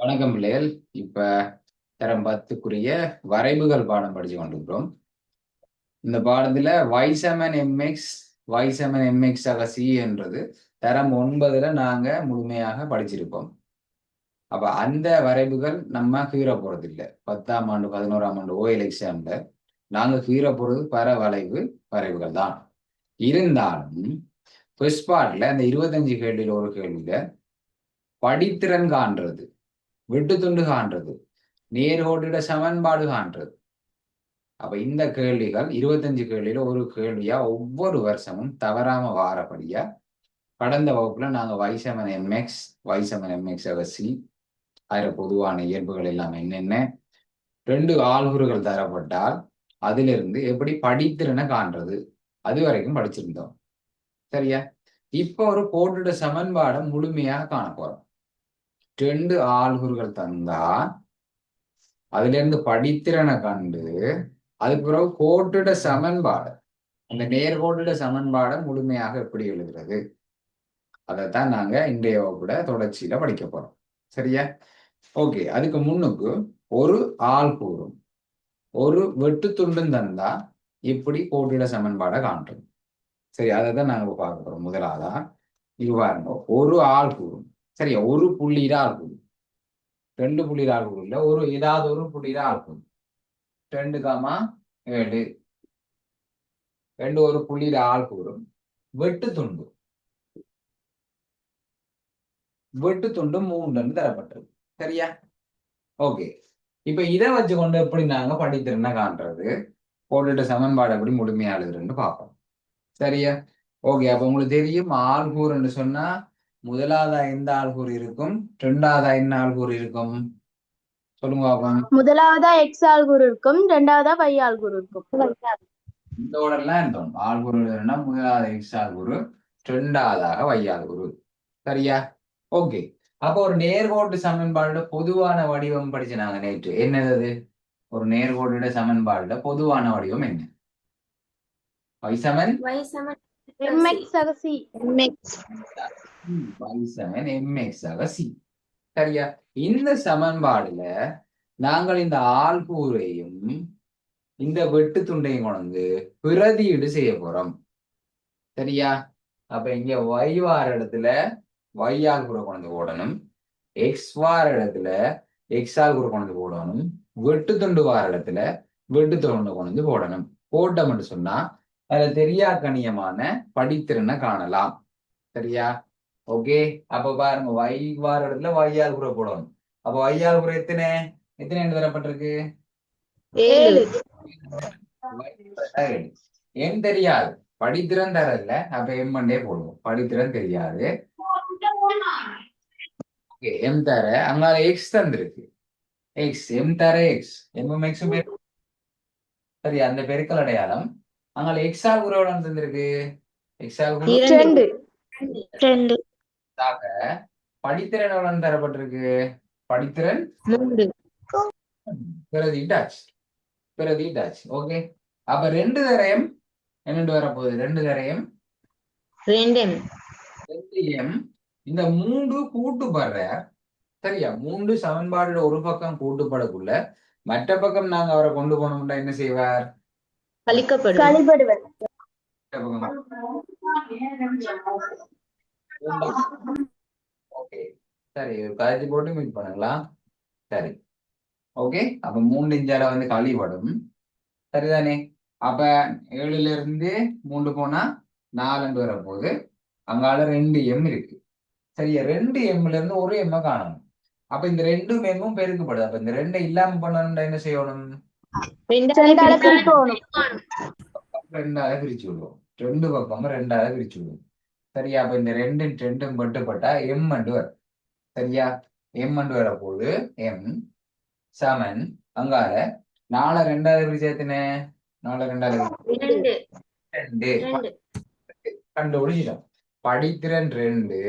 வணக்கம் பிள்ளைகள். இப்ப தரம் 10க்குரிய வரைவுகள் பாடம் படிச்சு கொண்டிருக்கிறோம். இந்த பாடத்துல y7 mx y7 mx c என்றது தரம் 9ல நாங்க முழுமையாக படிச்சிருப்போம். அப்ப அந்த வரைவுகள் நம்ம கீற போறது இல்லை. 10ஆம் ஆண்டு 11ஆம் ஆண்டு ஓஎல் எக்ஸாம்ல நாங்க கீற போறது வரைவுகள் தான். இருந்தாலும் ஃபர்ஸ்ட் பார்ட்ல அந்த 25 கேள்வியில ஒரு கேள்வியில படித்திறன் காண்றது, வெட்டுத்துண்டு காண்றது, நேர்கோட்டிட சமன்பாடு காண்றது. அப்ப இந்த கேள்விகள் 25 கேள்வியில ஒரு கேள்வியா ஒவ்வொரு வருஷமும் தவறாம வாரபடியா கடந்த வகுப்புல நாங்க y7 mx y7 mx C அதுல பொதுவான இயல்புகள் எல்லாம் என்னென்ன, 2 ஆள்கூறுகள் தரப்பட்டால் அதிலிருந்து எப்படி படித்திறனை காண்றது அது வரைக்கும் படிச்சிருந்தோம். சரியா? இப்ப ஒரு கோட்டிட சமன்பாடை முழுமையாக காண போறோம். 2 ஆள்கூறுகள் தந்தா அதுல இருந்து படித்திறனை கண்டு அதுக்கு பிறகு கோட்டிட சமன்பாடு, அந்த நேர்கோட்டிட சமன்பாடை முழுமையாக எப்படி எழுதுறது அதைத்தான் நாங்க இன்றைய வகுப்புல தொடர்ச்சியில படிக்க போறோம். சரியா? ஓகே. அதுக்கு முன்னுக்கு ஒரு ஆள்கூறும் ஒரு வெட்டு துண்டும் தந்தா இப்படி கோட்டிட சமன்பாடை காண்றது. சரி, அதை தான் நாங்க பார்க்க போறோம். முதலாவதா இது பாருங்க, ஒரு ஆள்கூறும் சரியா, ஒரு புள்ளியில ஆள்கூறும், 2 புள்ளியில ஆள்கூறும் இல்ல, ஏதாவது ஒரு புள்ளியில ஆள்கூறும் 2,7 2 ஒரு புள்ளியில ஆள்கூறும் வெட்டு துண்டு 3 தரப்பட்டது. சரியா? ஓகே. இப்ப இதை வச்சு கொண்டு எப்படி நாங்க படித்திறனை காண்றது, போட்டுட்ட சமன்பாடு எப்படி முழுமையா எழுதுறதுன்னு பார்ப்போம். சரியா? ஓகே. அப்ப உங்களுக்கு தெரியும், ஆள்கூறுன்னு சொன்னா முதலாவதா எந்த ஆள்கூறு இருக்கும், ரெண்டாவதா என்ன ஆள்கூறு இருக்கும்? சொல்லுங்க பாப்போம். முதலாவதா எக்ஸ் ஆள்கூறு இருக்கும், ரெண்டாவதா y ஆள்கூறு இருக்கும். இந்த ஓடெல்லாம் இருந்தோம். ஆள்கூறு எழுதுனா முதலாவது எக்ஸ் ஆள்கூறு, ரெண்டாவதாக y ஆள்கூறு. சரியா? ஓகே. அப்போ ஒரு நேர்கோட்டு சமன்பாடு பொதுவான வடிவம் படிச்சு நாங்க நேற்று. என்னது ஒரு நேர்கோட்டு சமன்பாடுல பொதுவான வடிவம் என்ன? y7 mx ஆக c. y7 mx ஆக c. சரியா? இந்த சமன்பாடுல நாங்கள் இந்த ஆள்கூறையும் இந்த வெட்டு துண்டையும் கொண்டு பிரதியீடு செய்ய போறோம். சரியா? அப்ப இங்க y வார இடத்துல y ஆள்கூறை கொண்டு போடணும், எக்ஸ் வார இடத்துல எக்ஸ் ஆள்கூறை கொண்டு போடணும், வெட்டு துண்டு வார இடத்துல வெட்டு துண்டு கொண்டு போடணும். போட்டோம்னு சொன்னா அதுல தெரியா கணியமான படித்திறனை காணலாம். சரியா? ஓகே. அப்ப பாருங்க, y வார இடத்துல y ஆள்கூறை போடணும். அப்ப y ஆள்கூறை எத்தனை எத்தனை என்று தரப்பட்டிருக்கு? 7. எம் தெரியாது, படித்திறன் தரல. அப்ப எம் மண்டே போடுவோம், படித்திறன் தெரியாது. எம் தர அங்கால எக்ஸ் தந்திருக்கு, எக்ஸ் எம் தர எக்ஸ் எம் எக்ஸ். சரி, அந்த பெருக்கல் அடையாளம் அங்கால எக்ஸ் ஆல் குறையோட தந்திருக்கு, எக்ஸ் ஆல் 2. படித்திறன் எவ்வளவு தரப்பட்டிருக்கு? படித்திறன் 3. பிரதிட்டாச்சு. ஓகே. அப்ப 2 தரையும் என்னென்று வரப்போகுது? 2 தரையும் 2m. 2m. இந்த 3 கூட்டுப்படுற. சரியா? 3 சமன்பாடுல ஒரு பக்கம் கூட்டுப்படக்குள்ள மற்ற பக்கம் நாங்க அவரை கொண்டு போனோம்னா என்ன செய்வார்? கழிப்படுவர். ஓகே. சரி, கழிச்சு போட்டு மீட் பண்ணலாம். சரி, ஓகே. அப்ப 3 இன்ச்சால வந்து கழிப்படும். சரிதானே? அப்ப 7ல இருந்து 3 போனா 4 வரப்போகுது. அங்கால 2m இருக்கு. சரியா? 2mல இருந்து ஒரு m காணணும். அப்ப இந்த 2 m பெருக்கப்படுது. அப்ப இந்த 2 இல்லாம பண்ணணும்னா என்ன செய்யணும்? 2ஆல பிரிக்கணும். 2ஆல பிரிச்சு விடுவோம். 2 பக்கம் 2ஆல பிரிச்சு விடுவோம். சரியா? அப்ப இந்த 2 வெட்டுப்பட்டா m வரும். சரியா? m வரப்போகுது. m சமன் அங்கால 4 2ஆல பிரிச்சு எத்தனை? 4 2ஆல 2 கண்டுபிடிச்சிட்டோம். படித்திறன் 2,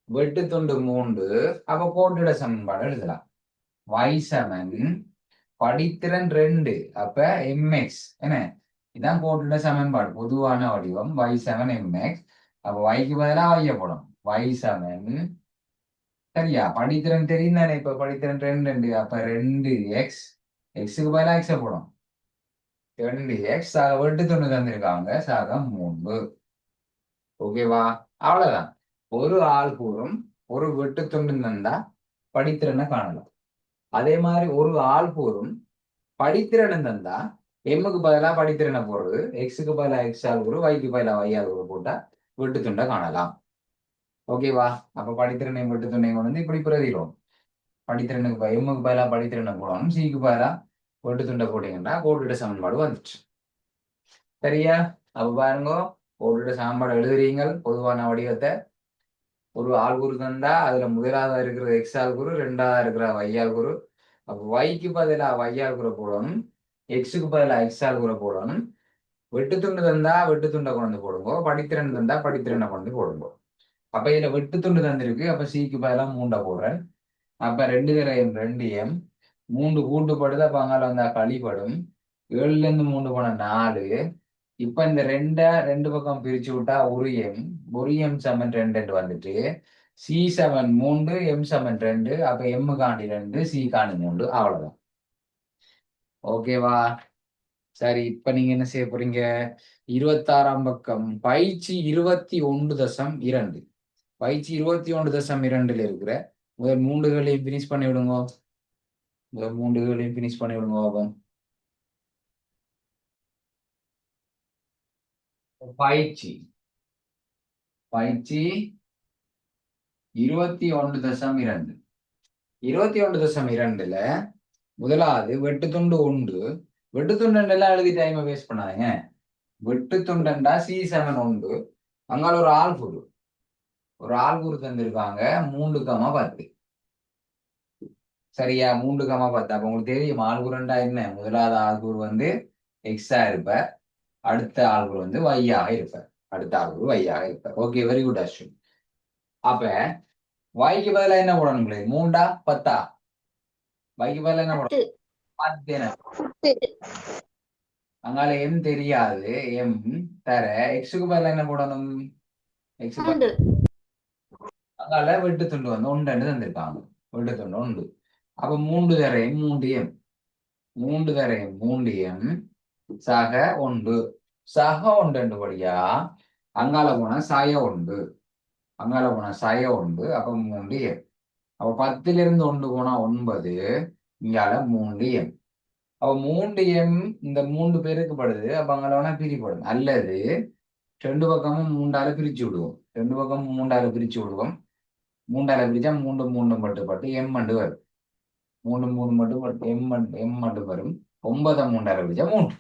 வெட்டு துண்டு 3. அப்ப கோட்டிட சமன்பாடு எழுதலாம். y7 படித்திறன் 2, அப்ப mx என்ன? இதான் கோட்டிட சமன்பாடு பொதுவான வடிவம் y7 mx. அப்ப yக்கு பதிலாக y போடும். y7 சரியா? படித்திறன் தெரியும் தானே? இப்ப படித்திறன் ரெண்டு அப்ப 2x எக்ஸுக்கு பதிலா எக்ஸ போடும். 2x சாக வெட்டு துண்டு தந்திருக்காங்க சாக 3. ஓகேவா? அவ்வளவுதான். ஒரு ஆள் கூறும் ஒரு வெட்டு துண்டு தந்தா படித்திறனை காணலாம். அதே மாதிரி ஒரு ஆள் கூறும் படித்திறன் தந்தா எம்முக்கு பதிலா படித்திறனை போடுறது, எக்ஸுக்கு பதிலா எக்ஸ் ஆள் கூறு, ஒய்க்கு பதிலா ஒய் ஆள் கூறு போட்டா வெட்டு துண்டை காணலாம். ஓகேவா? அப்ப படித்திறனையும் வெட்டு துண்டையும் கொண்டு வந்து இப்படி பிரதிடும். படித்திறனுக்கு எம்முக்கு பதிலா படித்திறனை போடணும், சிக்கு பதிலா வெட்டு துண்டை போட்டீங்கன்னா கோட்டுட சமன்பாடு வந்துச்சு. சரியா? அப்ப பாருங்க, கோட்டுட சமன்பாடு எழுதுறீங்க பொதுவான வடிவத்தை. ஒரு ஆள்குறு தந்தா அதுல முதலாவதா இருக்கிற எக்ஸ் ஆள்குறு, ரெண்டாவதா இருக்கிற ஒய் ஆள்குறு. அப்ப ஒய்க்கு பதிலா ஒய் ஆள்குறை போடணும், எக்ஸுக்கு பதிலா எக்ஸ் ஆள்குறை போடணும். வெட்டுத்துண்டு தந்தா வெட்டுத்துண்டை கொண்டு போடுங்க, படித்திறன் தந்தா படித்திறனை கொண்டு போடுங்க. அப்ப இதுல வெட்டுத்துண்டு தந்திருக்கு, அப்ப சிக்கு பதிலா 3 போடுறேன். அப்ப 2 தரையும் 2m 3 கூட்டுப்படுது, அப்ப அங்கால வந்தா கழிப்படும். 7ல இருந்து 3 போன 4. இப்ப இந்த 2 பக்கம் பிரிச்சு விட்டா ஒரு எம் சமன் 2 வந்துட்டு சி சமன் 3 எம் சமன் 2. அப்ப எம் காண்டி 2 சி காண்டி 3. அவ்வளவுதான். ஓகேவா? சரி, இப்ப நீங்க என்ன செய்ய போறீங்க? 26ஆம் பக்கம் பயிற்சி 21.2. பயிற்சி 21.2ல இருக்கிற முதல் 3களையும் பினிஷ் பண்ணி விடுங்க. முதல் 3களையும் பினிஷ் பண்ணி விடுங்க. பாப்போம். பயிற்சி பயிற்சி 21.2. 21.2ல முதலாவது வெட்டுத்துண்டு 1. வெட்டுத்துண்டு எல்லாம் எழுதி டைமை வேஸ்ட் பண்ணாதீங்க. வெட்டுத்துண்டா சி செவன் 1. அங்கால ஒரு ஆள்கூறு தந்திருக்காங்க 3,10. சரியா? 3,10. அப்ப உங்களுக்கு தெரியும் ஆள்கூறுண்டா என்ன? முதலாவது ஆள்கூறு வந்து எக்ஸா இருப்ப, அடுத்த ஆள்கூறு வந்து ஒய்யாக இருப்ப, அடுத்த ஆள்கூறு ஒய்யாக இருப்ப. Okay, very good Ashwin. அப்ப ஒய்க்கு பதிலா என்ன போடணும்? 3 10. ஒய்க்கு பதிலா என்ன போடணும்? 10. அங்கால எம் தெரியாது, எம் தர எக்ஸுக்கு பதிலா என்ன போடணும்? எக்ஸுக்கு அங்கால வெட்டுத்துண்டு வந்து 1 தந்திருக்காங்க. வெட்டுத்துண்டு 1. அப்ப 3 தரையும் 3m 3 தரையும் 3m சக 1. சக 1 படியா அங்கால போனா சாய 1. அங்கால போனா சாய 1. அப்ப 3m. அப்ப 10ல இருந்து 1 போனா 9. இங்கால 3m. அப்ப 3m இந்த 3 பேருக்கு படுது. அப்ப அங்கால வேணா பிரிப்படும், அல்லது 2 பக்கமும் 3ஆல பிரிச்சு விடுவோம். 2 பக்கமும் 3ஆல பிரிச்சு விடுவோம். 3ஆல பிரிச்சா 3 3 மட்டும் பட்டு எம் மண்டு வரும். 3 3 மட்டும் பட்டு எம் மட்டும் வரும். 9 3ஆல பிரிச்சா 3.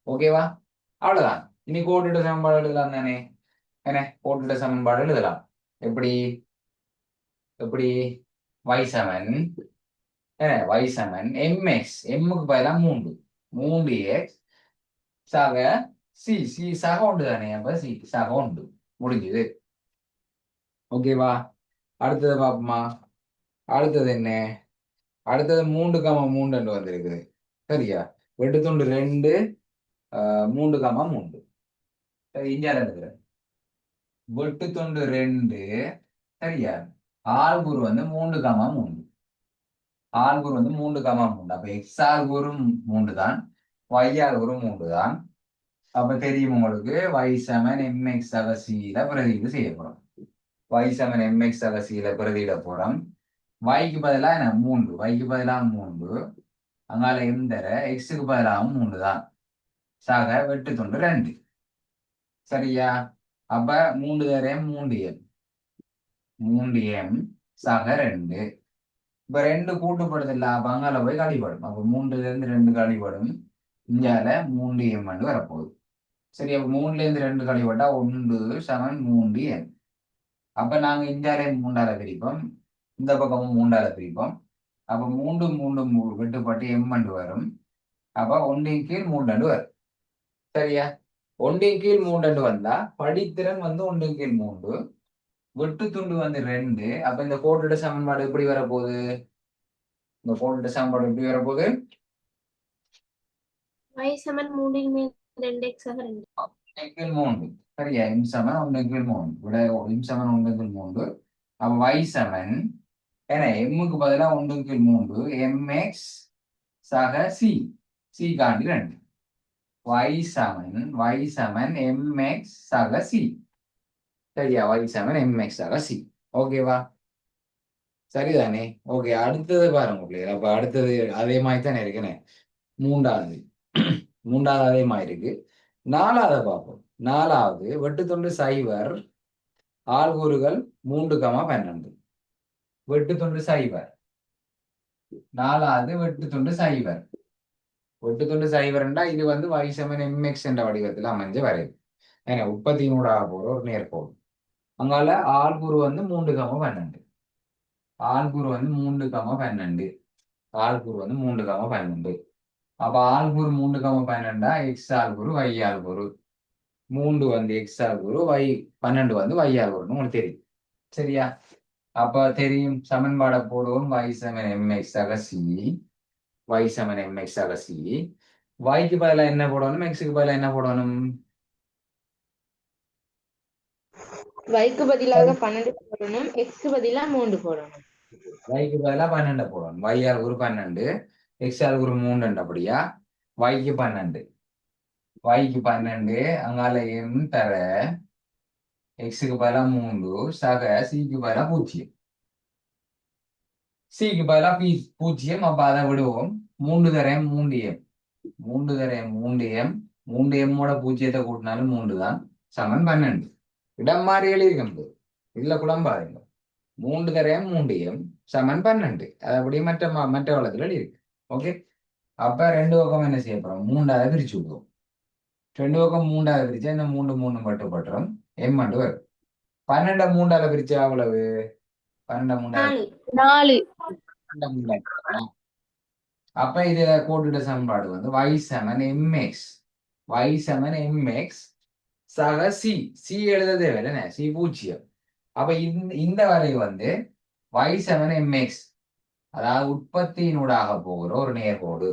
ஓகேவா? அவ்வளவுதான். இனி கோட்டுட சமன்பாடு எழுதலாம் தானே? என்ன கோட்டுட சமன்பாடு எழுதலாம். எப்படி எப்படி y சமன் y சமன் mx, எம்முக்கு பதிலா 3 3x சக சி சக 1 தானே? அப்ப சி சக 1 முடிஞ்சது. ஓகேவா? அடுத்தது பாப்போமா? அடுத்தது என்ன? அடுத்தது 3,3 வந்திருக்குது. சரியா? வெட்டுத்துண்டு 2 3,3. சரி, இந்தியால இருக்கிறேன். வெட்டுத்துண்டு 2. சரியா? ஆள்கூறு வந்து 3,3. ஆள்கூறு வந்து 3,3. அப்ப எக்ஸ் ஆள்கூறும் 3 தான், ஒய் ஆள்கூறும் 3 தான். அப்ப தெரியும் உங்களுக்கு y சமன் mx சக c-ல பிரதியிடு செய்ய போறோம். y சமன் mx சக c-ல பிரதியிட போறோம். yக்கு பதிலா என்ன? 3. yக்கு பதிலா 3. அங்கால m தர எக்ஸுக்கு பதிலாகவும் 3 தான். சக வெட்டுத்துண்டு 2. சரியா? அப்ப 3 தர 3m 3m சக 2. இப்ப 2 கூட்டுப்படுது இல்ல, அப்ப அங்கால போய் கழிப்படும். அப்ப 3ல இருந்து 2 கழிப்படும். இங்கால 3m வரப்போகுது. சரி, அப்ப 3ல இருந்து 2 கழிப்பட்டா 1 சமன் 3m. அப்ப நாங்க இந்தியால 3ஆல பிரிப்போம், இந்த பக்கமும் 3ஆல பிரிப்போம். அப்ப 3 3 வெட்டுப்பட்டு m வரும். அப்ப 1 கீழ் 3 வரும். சரியா? 1 கீழ் 3 வந்தா படித்திறன் வந்து 1 கீழ் 3, வெட்டுத்துண்டு வந்து 2. அப்ப இந்த கோட்டுட சமன்பாடு எப்படி வரப்போகுது? இந்த கோட்டுட சமன்பாடு எப்படி வரப்போகுது? y சமன் 3ன் மேல் 2x ஆக 2. 1 கீழ் 3. சரியா? m சமன் 1 கீழ் 3. விட m சமன் 1 கீழ் 3. அப்ப y சமன் ஏன்னா எம்முக்கு பதிலா 1/3 mx சக சி சி காண்டி 2 y சமன் mx சக சி. சரியா? y சமன் mx சக சி. ஓகேவா? சரிதானே? ஓகே, அடுத்தது பாருங்க பிள்ளைகள். அப்ப அடுத்தது அதே மாதிரி தானே இருக்குன்னு. மூன்றாவது மூன்றாவது அதே மாதிரி இருக்கு. நாலாவது பார்ப்போம். நாலாவது வெட்டுத்துண்டு சைவர் ஆள்கூறுகள் 3,12. வெட்டுத்துண்டு சைவர். நாலாவது வெட்டுத்துண்டு சைவர். வெட்டுத்துண்டு சைவர்ண்டா இது வந்து y mx என்ற வடிவத்தில் அமைஞ்ச வரைவு. ஏன்னா உற்பத்தியினூடாக போற ஒரு நேர்கோடு. அங்கால ஆள்கூறு வந்து 3,12. ஆள்கூறு வந்து 3,12. ஆள்கூறு வந்து 3,12. அப்ப ஆள்கூறு 3,12 எக்ஸ் ஆள்கூறு y ஆள்கூறு. 3 வந்து எக்ஸ் ஆள்கூறு y 12 வந்து y ஆள்கூறுன்னு உங்களுக்கு தெரியும். சரியா? அப்ப தெரியும் சமன்பாடை போடுவோம். y சமன் mx சக சி. y சமன் mx சக சி. yக்கு பதிலா என்ன போடணும், எக்ஸுக்கு பதிலா என்ன போடணும்? வைக்கு பதிலாக 12 போடணும், எக்ஸ்க்கு பதிலா 3 போடணும். yக்கு பதிலா 12 போடணும். y ஆள்கூறு 12, எக்ஸ் ஆள்கூறு 3 அப்படியா? yக்கு 12. yக்கு 12 அங்கால m தர எக்ஸுக்கு பதிலா 3 சக சிக்கு பதிலா 0. சிக்கு பதிலா 0. அப்ப அதை விடுவோம். 3 தரேன் 3m. 3 தரேன் 3m. 3m-ஓட 0-த்தை கூட்டினாலும் 3 தான். சமன் 12. இடம் மாறி எழுதியிருக்கோம். இதுல குழம்பாதீங்க. 3 தரேன் 3m சமன் 12. அது அப்படியே மற்ற வளத்துல எழுதியிருக்கு. ஓகே, அப்ப 2 பக்கம் என்ன செய்ய போறோம்? 3ஆவது பிரிச்சு விடுவோம். 2 பக்கம் 3ஆவது பிரிச்சா இந்த 3 3 மட்டுப்பட்டுரும். m மட்டும் வரும். 12 3ஆல பிரிச்சா அவ்வளவு? 12 3ஆல 4. அப்ப இதுல கோட்டுட சமன்பாடு வந்து y சமன் mx. y சமன் mx சக சி. சி எழுத தேவையில்லை, சி 0. அப்ப இந்த வரை வந்து y சமன் mx, அதாவது உற்பத்தியினூடாக போகிற ஒரு நேர்கோடு.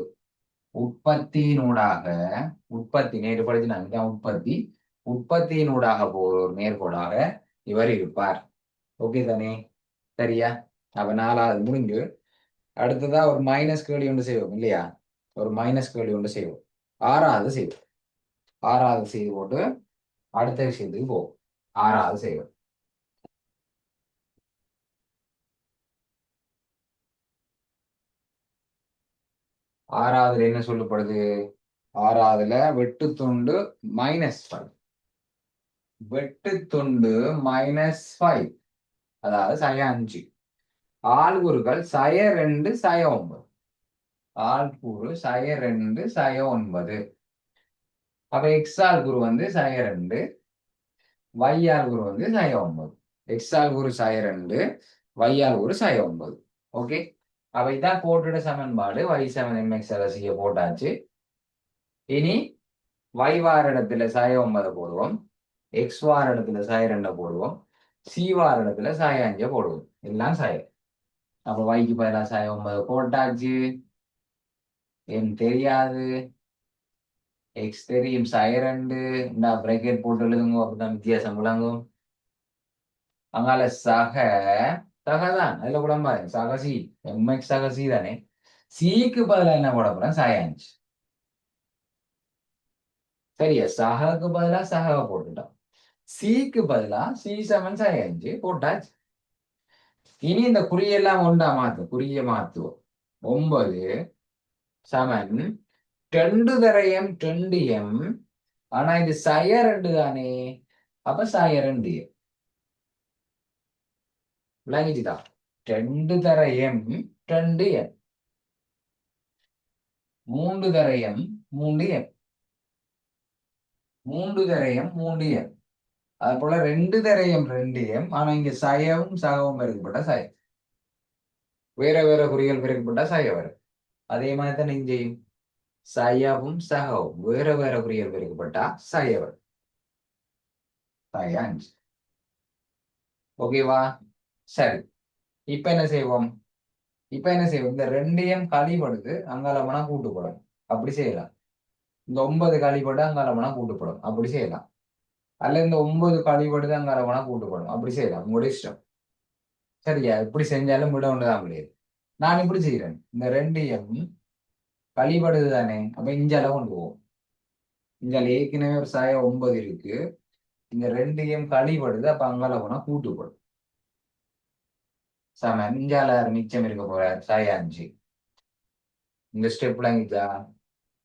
உற்பத்தியினூடாக உற்பத்தி நேர் படிச்சுனாங்க உற்பத்தி. உற்பத்தியினூடாக போகிற ஒரு நேர்கோடாக இவர் இருப்பார். ஓகே தானே? சரியா? அப்ப 4ஆவது முடிஞ்சு. அடுத்ததா ஒரு மைனஸ் கேள்வி ஒன்று செய்வோம் இல்லையா? ஒரு மைனஸ் கேள்வி ஒன்று செய்வோம். 6ஆவது செய்வோம். 6ஆவது செய்து போட்டு அடுத்த விஷயத்துக்கு போவோம். 6ஆவது செய்வோம். 6ஆவதுல என்ன சொல்லப்படுது? 6ஆவதுல வெட்டுத்துண்டு -5. வெட்டுத்துண்டு -5, அதாவது சய 5. ஆள்கூறுகள் சய 2 சய 9. ஆள்கூறு சய 2 சய 9. அப்ப எக்ஸ் ஆள்கூறு வந்து சய 2, y ஆள்கூறு வந்து சய 9. எக்ஸ் ஆள்கூறு சய 2, y ஆள்கூறு சய 9. ஓகே, அப்ப இதான் கோட்டுட சமன்பாடு. y சமன் mx சக சி போட்டாச்சு. இனி y வார இடத்துல சய 9 போடுவோம், எக்ஸ் வார இடத்துல சய 2 போடுவோம், சி வார இடத்துல சய 5 போடுவோம். எல்லாம் சய. அப்ப yக்கு பதிலா சய 9 போட்டாச்சு. m தெரியாது, எக்ஸ் தெரியும் சய 2. இந்த பிரேக்கெட் போட்டு எழுதுங்க, அப்பதான் வித்தியாசம் விளங்கும். அங்கால சக சகதான், அதுல கூட பாருங்க சக சி. mx சக சி தானே. சிக்கு பதிலா என்ன போட போறேன்? சய 5. சரியா? சகக்கு பதிலா சக போட்டுட்டோம். சிக்கு பதிலா சி சமன் சய 5 போட்டாச்சு. இனி இந்த குறியெல்லாம் ஒன்றா மாத்தும். குறிய மாத்துவோம். 9 சமன் 2 தரையம் 2m. ஆனா இது சய 2 தானே. அப்ப சய 2m விளங்கிச்சுதா? 2 தரையம் 2m. 3 தரையம் 3m. 3 தரையம் 3m. அது போல 2 தரையம் 2m. ஆனா இங்க சயவும் சகவும் பெருக்கப்பட்ட சயம். வேற வேற குறிகள் பெருக்கப்பட்ட சய வரும். அதே மாதிரி தான் இங்கேயும் சயவும் சகவும் வேற வேற குறிகள் பெருக்கப்பட்டா சய வரும். சய 5. ஓகேவா? சரி, இப்ப என்ன செய்வோம்? இந்த 2m கழிபடுது அங்காலமனா கூட்டுப்படும். அப்படி செய்யலாம். இந்த 9 கழிபடு அங்காலமனா கூட்டுப்படும். அப்படி செய்யலாம். அல்ல இந்த 9 கழிபடுது அங்காலமனா கூட்டுப்படும். அப்படி செய்யலாம். உங்களுடைய இஷ்டம். சரியா? இப்படி செஞ்சாலும் விட ஒண்ணுதான் முடியாது. நான் இப்படி செய்யறேன், இந்த ரெண்டையும் கழிபடுது தானே, அப்ப இஞ்சால கொண்டு போவோம். இஞ்சால ஏற்கனவே ஒரு சாய 9 இருக்கு, இந்த ரெண்டையும் கழிபடுது, அப்ப அங்கால போனா கூட்டுப்படும். சமன் இஞ்சால மிச்சம் இருக்க போற சாய 5. இந்த ஸ்டெப்ல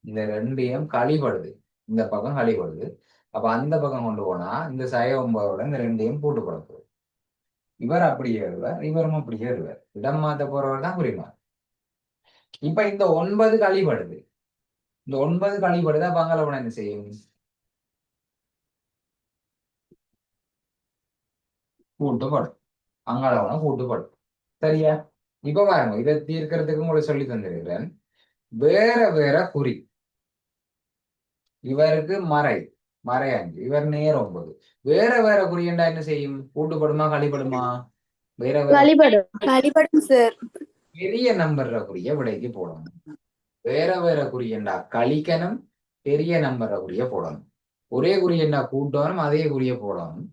இந்த ரெண்டையும் கழிபடுது, இந்த பக்கம் கழிபடுது, அப்ப அந்த பக்கம் கொண்டு போனா இந்த சாய 9ஓட இந்த ரெண்டையும் கூட்டுப்பட போகுது. இவர் அப்படி ஏறுவார், இவரும் அப்படி ஏறுவார். இடம் மாத்த போறவர் தான் குறிமார். இப்ப இந்த 9 கழிபடுது, இந்த 9 கழிபடுது, அப்ப அங்கால போனா என்ன செய்யும்? கூட்டுப்படும். அங்கால போனா கூட்டுப்படும். சரியா? இப்ப பாருங்க, இதை தீர்க்கறதுக்கு உங்களுக்கு சொல்லி தந்திருக்கிறேன். வேற வேற குறி. இவருக்கு மறை, மறை 5, இவர் நேர் 9. வேற வேற குறியண்டா என்ன செய்யும்? கூட்டுப்படுமா கழிப்படுமா? வேற வேற வழிபடும். கழிபடும் சார். பெரிய நம்பர்ற குறிய விடைக்கு போடணும். வேற வேற குறியண்டா கழிக்கணும், பெரிய நம்பர்ற குறிய போடணும். ஒரே குறியண்டா கூட்டணும், அதே குறிய போடணும்.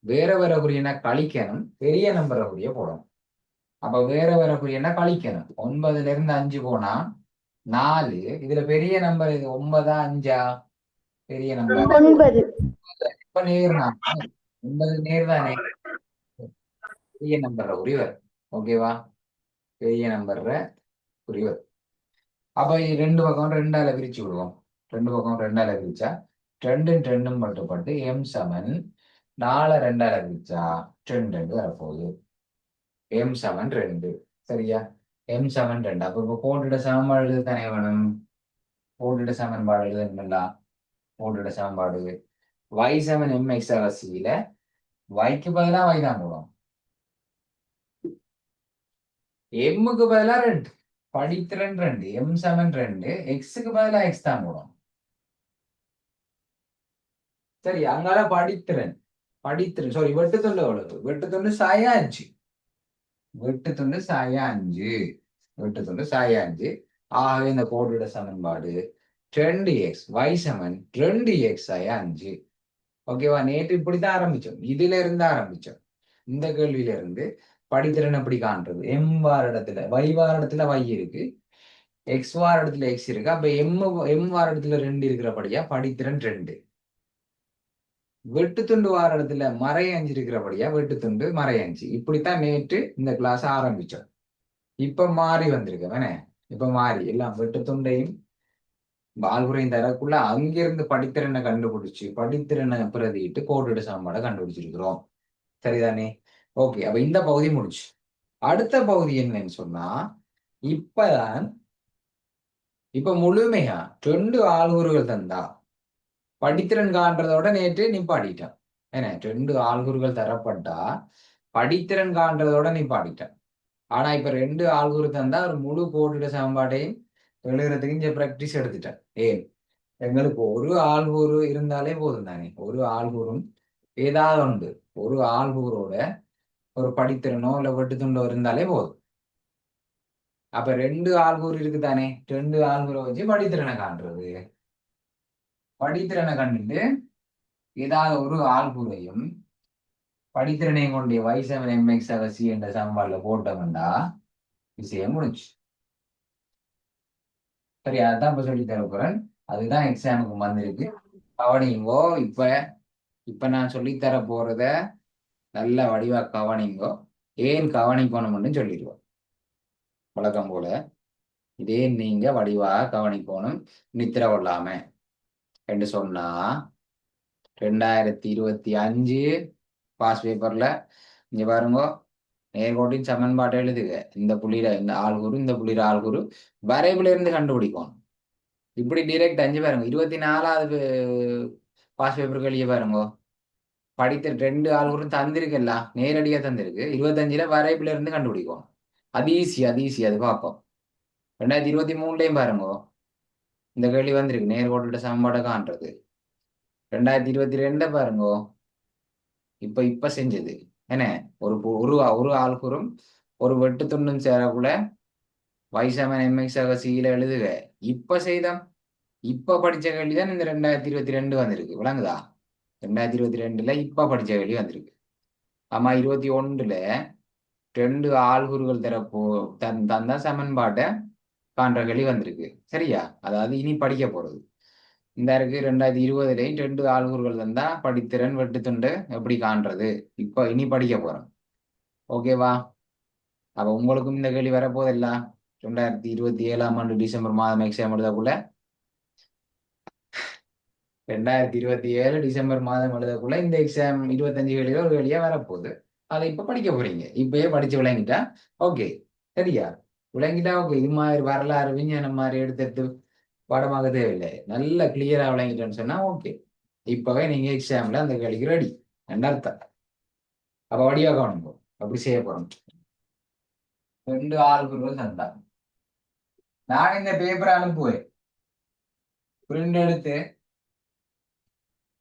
வேற வேற குறியண்டா கழிக்கணும், பெரிய நம்பர்ற குறிய போடணும். அப்ப வேற வேற குறியண்டா கழிக்கணும். 9ல இருந்து 5 போனா 4. இதுல பெரிய நம்பர் இது 9ஆ 5ஆ? பெரிய நம்பர் 9. இப்ப நேர் 9 நேர் தானே, பெரிய நம்பர்ற குறி வரும். ஓகேவா? பெரிய நம்பர்ற குறி வரும். அப்ப இது ரெண்டு பக்கம் 2ஆல பிரிச்சு விடுவோம். ரெண்டு பக்கம் 2ஆல பிரிச்சா 2 2 மட்டுப்பட்டு எம் சமன் 4 2ஆல பிரிச்சா 2 வரப்போகுது. எம் சமன் 2. சரியா? எம் சமன் 2. அப்ப இப்ப போட்டுட சமன்பாடு தானே வேணும். போட்டுட சமன்பாடு எழுதுங்களா? போட்டுட சமன்பாடு y சமன் mx அவசியில yக்கு பதிலா y தான் போடும். எம்முக்கு பதிலா 2, படித்திறன் 2, எம் சமன் 2, எக்ஸுக்கு பதிலா எக்ஸ் தான் போடும். சரி, அங்கால படித்திறன், படித்திறன் சாரி வெட்டுத்துண்டு எவ்வளவு? வெட்டுத்துண்டு சாய 5. வெட்டுத்துண்டு சாய 5. வெட்டுத்துண்டு சாய 5. ஆகவே இந்த கோட்டோட சமன்பாடு 2x y சமன் 2x சாய 5. ஓகேவா? நேற்று இப்படித்தான் ஆரம்பிச்சோம், இதுல இருந்து ஆரம்பிச்சோம். இந்த கேள்வியில இருந்து படித்திறன் எப்படி காண்றது? எம் வார இடத்துல y வார இடத்துல y இருக்கு, எக்ஸ் வார இடத்துல எக்ஸ் இருக்கு. அப்ப எம் வார இடத்துல 2 இருக்கிறபடியா படித்திறன் 2. வெட்டுத்துண்டு வார இடத்துல மறை 5 இருக்கிறபடியா வெட்டுத்துண்டு மறை 5. இப்படித்தான் நேற்று இந்த கிளாஸ் ஆரம்பிச்சோம். இப்ப மாறி வந்திருக்க, இப்ப மாறி எல்லாம் வெட்டுத்துண்டையும் வாழ்வுரையும் தரக்குள்ள அங்கிருந்து படித்திறனை கண்டுபிடிச்சு படித்திறனை பிரதிட்டு கோடிட சமன்பாடை கண்டுபிடிச்சிருக்கிறோம். சரிதானே? ஓகே, அப்ப இந்த பகுதி முடிச்சு. அடுத்த பகுதி என்னன்னு சொன்னா, இப்ப முழுமையா 2 ஆள்கூறுகள் தந்தா படித்திறன் காண்றதோட நேற்று நிப்பாடிட்டான். ஏன்னா 2 ஆள்கூறுகள் தரப்பட்டா படித்திறன் காண்றதோட நிப்பாடிட்டான். ஆனா இப்ப 2 ஆள்கூறு தந்தா ஒரு முழு கோடிட சமன்பாட்டையும் எழுதுறதுக்கு இங்க பிராக்டிஸ் எடுத்துட்டேன். ஏன்? எங்களுக்கு ஒரு ஆள்கூறு இருந்தாலே போதும் தானே. ஒரு ஆள்கூறும் ஏதாவது உண்டு, ஒரு ஆள்கூறோட ஒரு படித்திறனோ இல்ல வெட்டுத்துண்டோ இருந்தாலே போதும். அப்ப 2 ஆள்கூறு இருக்கு தானே, 2 ஆள்கூரை வச்சு படித்திறனை காண்றது. படித்திறனை கண்டுட்டு ஏதாவது ஒரு ஆள்கூறையும் படித்திறனையும் கொண்டு y7 mx c என்ற சமன்பாடுல போட்டோம்டா விஷயம் முடிஞ்சு. சரி, அதான் இப்ப சொல்லி தரப்போறேன். அதுதான் எக்ஸாமுக்கு வந்திருக்கு. கவனிங்கோ. இப்ப நான் சொல்லித்தர போறத நல்ல வடிவா கவனிங்கோ. ஏன் கவனிக்கணும்னு சொல்லிடுவோம். வழக்கம் போல இதே நீங்க வடிவா கவனிக்கணும், நித்திர கொள்ளாம என்று சொன்னா 2025 பாஸ் பேப்பர்ல இங்க பாருங்க, நேர்கோட்டின் சமன்பாட்டை எழுதுக. இந்த புள்ளியில இந்த ஆள்கூறு, இந்த புள்ளியில ஆள்கூறு வரைவுல இருந்து கண்டுபிடிக்கணும். இப்படி டிரெக்ட் 5 பாருங்க. 24வது பாஸ் பேப்பருக்கு எழுதிய பாருங்க, படித்த 2 ஆள்கூறும் தந்திருக்குல்ல, நேரடியா தந்திருக்கு. 25ல வரைவுல இருந்து கண்டுபிடிக்கணும். அது ஈஸி, அது பார்ப்போம். 2023லையும் பாருங்க, இந்த கேள்வி வந்திருக்கு, நேர்கோட்டோட சமன்பாடை காண்றது. 2022 பாருங்க, இப்ப செஞ்சது என்ன, ஒரு ஒரு ஆள்கூறும் ஒரு வெட்டு துண்டும் சேரக்குள்ள y7 mx c எழுதுக. இப்ப செய்தோம், இப்ப படிச்ச கேள்விதான் இந்த 2022 வந்திருக்கு. விளங்குதா? 2022ல இப்ப படிச்ச கேள்வி வந்திருக்கு. ஆமா, 21ல ரெண்டு ஆள்கூறுகள் தந்தா சமன்பாட்டை காண்ற கேள்வி வந்திருக்கு. சரியா? அதாவது இனி படிக்க போறது இந்த இருக்கு 2020 ரெண்டு ஆள்கூறுகள் தந்தா படித்திறன் வெட்டுத்துண்டு எப்படி காண்றது இப்ப இனி படிக்க போறோம். ஓகேவா? அப்ப உங்களுக்கும் இந்த கேள்வி வரப்போதில்ல. 2027 டிசம்பர் மாதம் எக்ஸாம் எழுதக்குள்ள 2027 டிசம்பர் மாதம் எழுதக்குள்ள இந்த எக்ஸாம் 25 கேள்வியில ஒரு கேள்வியா வரப்போகுது. அதை இப்ப படிக்க போறீங்க. இப்பயே படிச்சு விளங்கிட்டா ஓகே. சரியா? விளங்கிட்டா ஓகே. இது மாதிரி வரலாறு விஞ்ஞானம் மாதிரி எடுத்து பாடமாக தேவையில்லை. நல்ல கிளியரா விளங்கிட்டேன்னு சொன்னா ஓகே. இப்பவே நீங்க எக்ஸாம்ல அந்த கேள்விக்கு ரெடி அர்த்தம். அப்ப வடிவா கவனிப்போம். அப்படி செய்ய போறோம். ரெண்டு ஆள்குறுகள் தந்தா நான் இந்த பேப்பரை அனுப்புவேன். பிரிண்ட் எடுத்து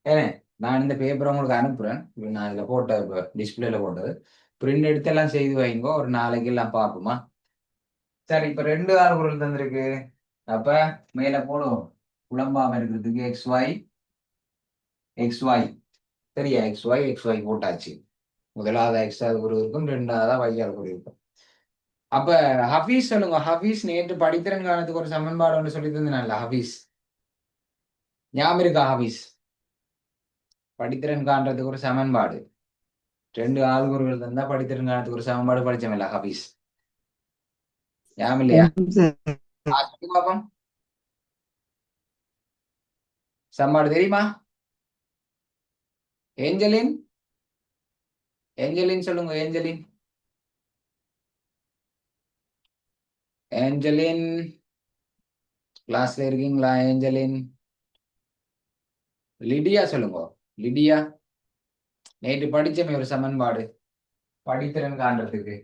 ஏனே நான் இந்த பேப்பரை உங்களுக்கு அனுப்புறேன். நான் இதுல போட்ட டிஸ்பிளேல போட்டது பிரிண்ட் எடுத்து எல்லாம் செய்து வைங்கோ. ஒரு நாளைக்கு எல்லாம் பார்ப்போமா? சரி, இப்ப ரெண்டு ஆள்குறுகள் தந்திருக்கு. அப்ப மேல போடுவோம். குழம்பாம இருக்கிறதுக்கு XY சரியா? XY போட்டாச்சு. முதலாவது எக்ஸ் ஆள்குறு இருக்கும், ரெண்டாவதா Y ஆள்குறு இருக்கும். அப்ப ஹபீஸ் சொல்லுங்க. ஹபீஸ் நேற்று படித்திறன் காலத்துக்கு ஒரு சமன்பாடு ஒன்று சொல்லி தந்தேன்ல ஹபீஸ். ஞாபகம் இருக்கா ஹபீஸ்? படித்திறன் காண்றதுக்கு ஒரு சமன்பாடு ரெண்டு ஆள்கூறுகள் தந்தா படித்திறன் காண்றதுக்கு ஒரு சமன்பாடு படிச்சோம்ல ஹபீஸ். ஞாபகம் இல்லையா? பாப்போம். சமன்பாடு தெரியுமா? ஏஞ்சலின் ஏஞ்சலின் சொல்லுங்க. ஏஞ்சலின் ஏஞ்சலின் கிளாஸ்ல இருக்கீங்களா? ஏஞ்சலின் லிடியா சொல்லுங்க. லிடியா நேற்று படிச்சமே ஒரு சமன்பாடு படித்திறன் காண்றதுக்கு.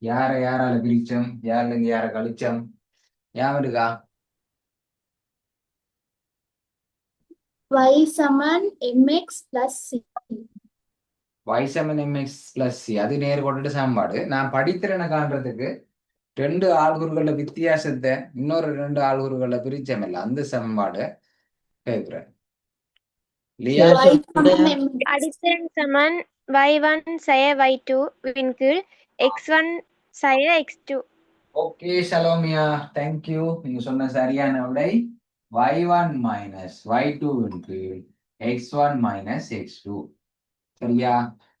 யாரால பிரிச்சோம், யாருல இருந்து யார கழிச்சோம், ஞாபகம் இருக்கா? y சமன் mx plus c. y சமன் mx plus c அது நேர் கொண்டுட்டு சமன்பாடு. நான் படித்திறனை காண்றதுக்கு ரெண்டு ஆள்கூறுகள வித்தியாசத்தை இன்னொரு ரெண்டு ஆள்கூறுகள பிரிச்சமில்ல அந்த சமன்பாடு கேட்கிறேன். லியா y சமன் mx. அடித்தன் சமன் y1 சய y2 வின் கீழ் x1 சய x2. Okay Salomiya, thank you. நீங்க சொன்ன சரியான விடை y1 மைனஸ் y2 கீழ் x1 மைனஸ் x2. சரியா?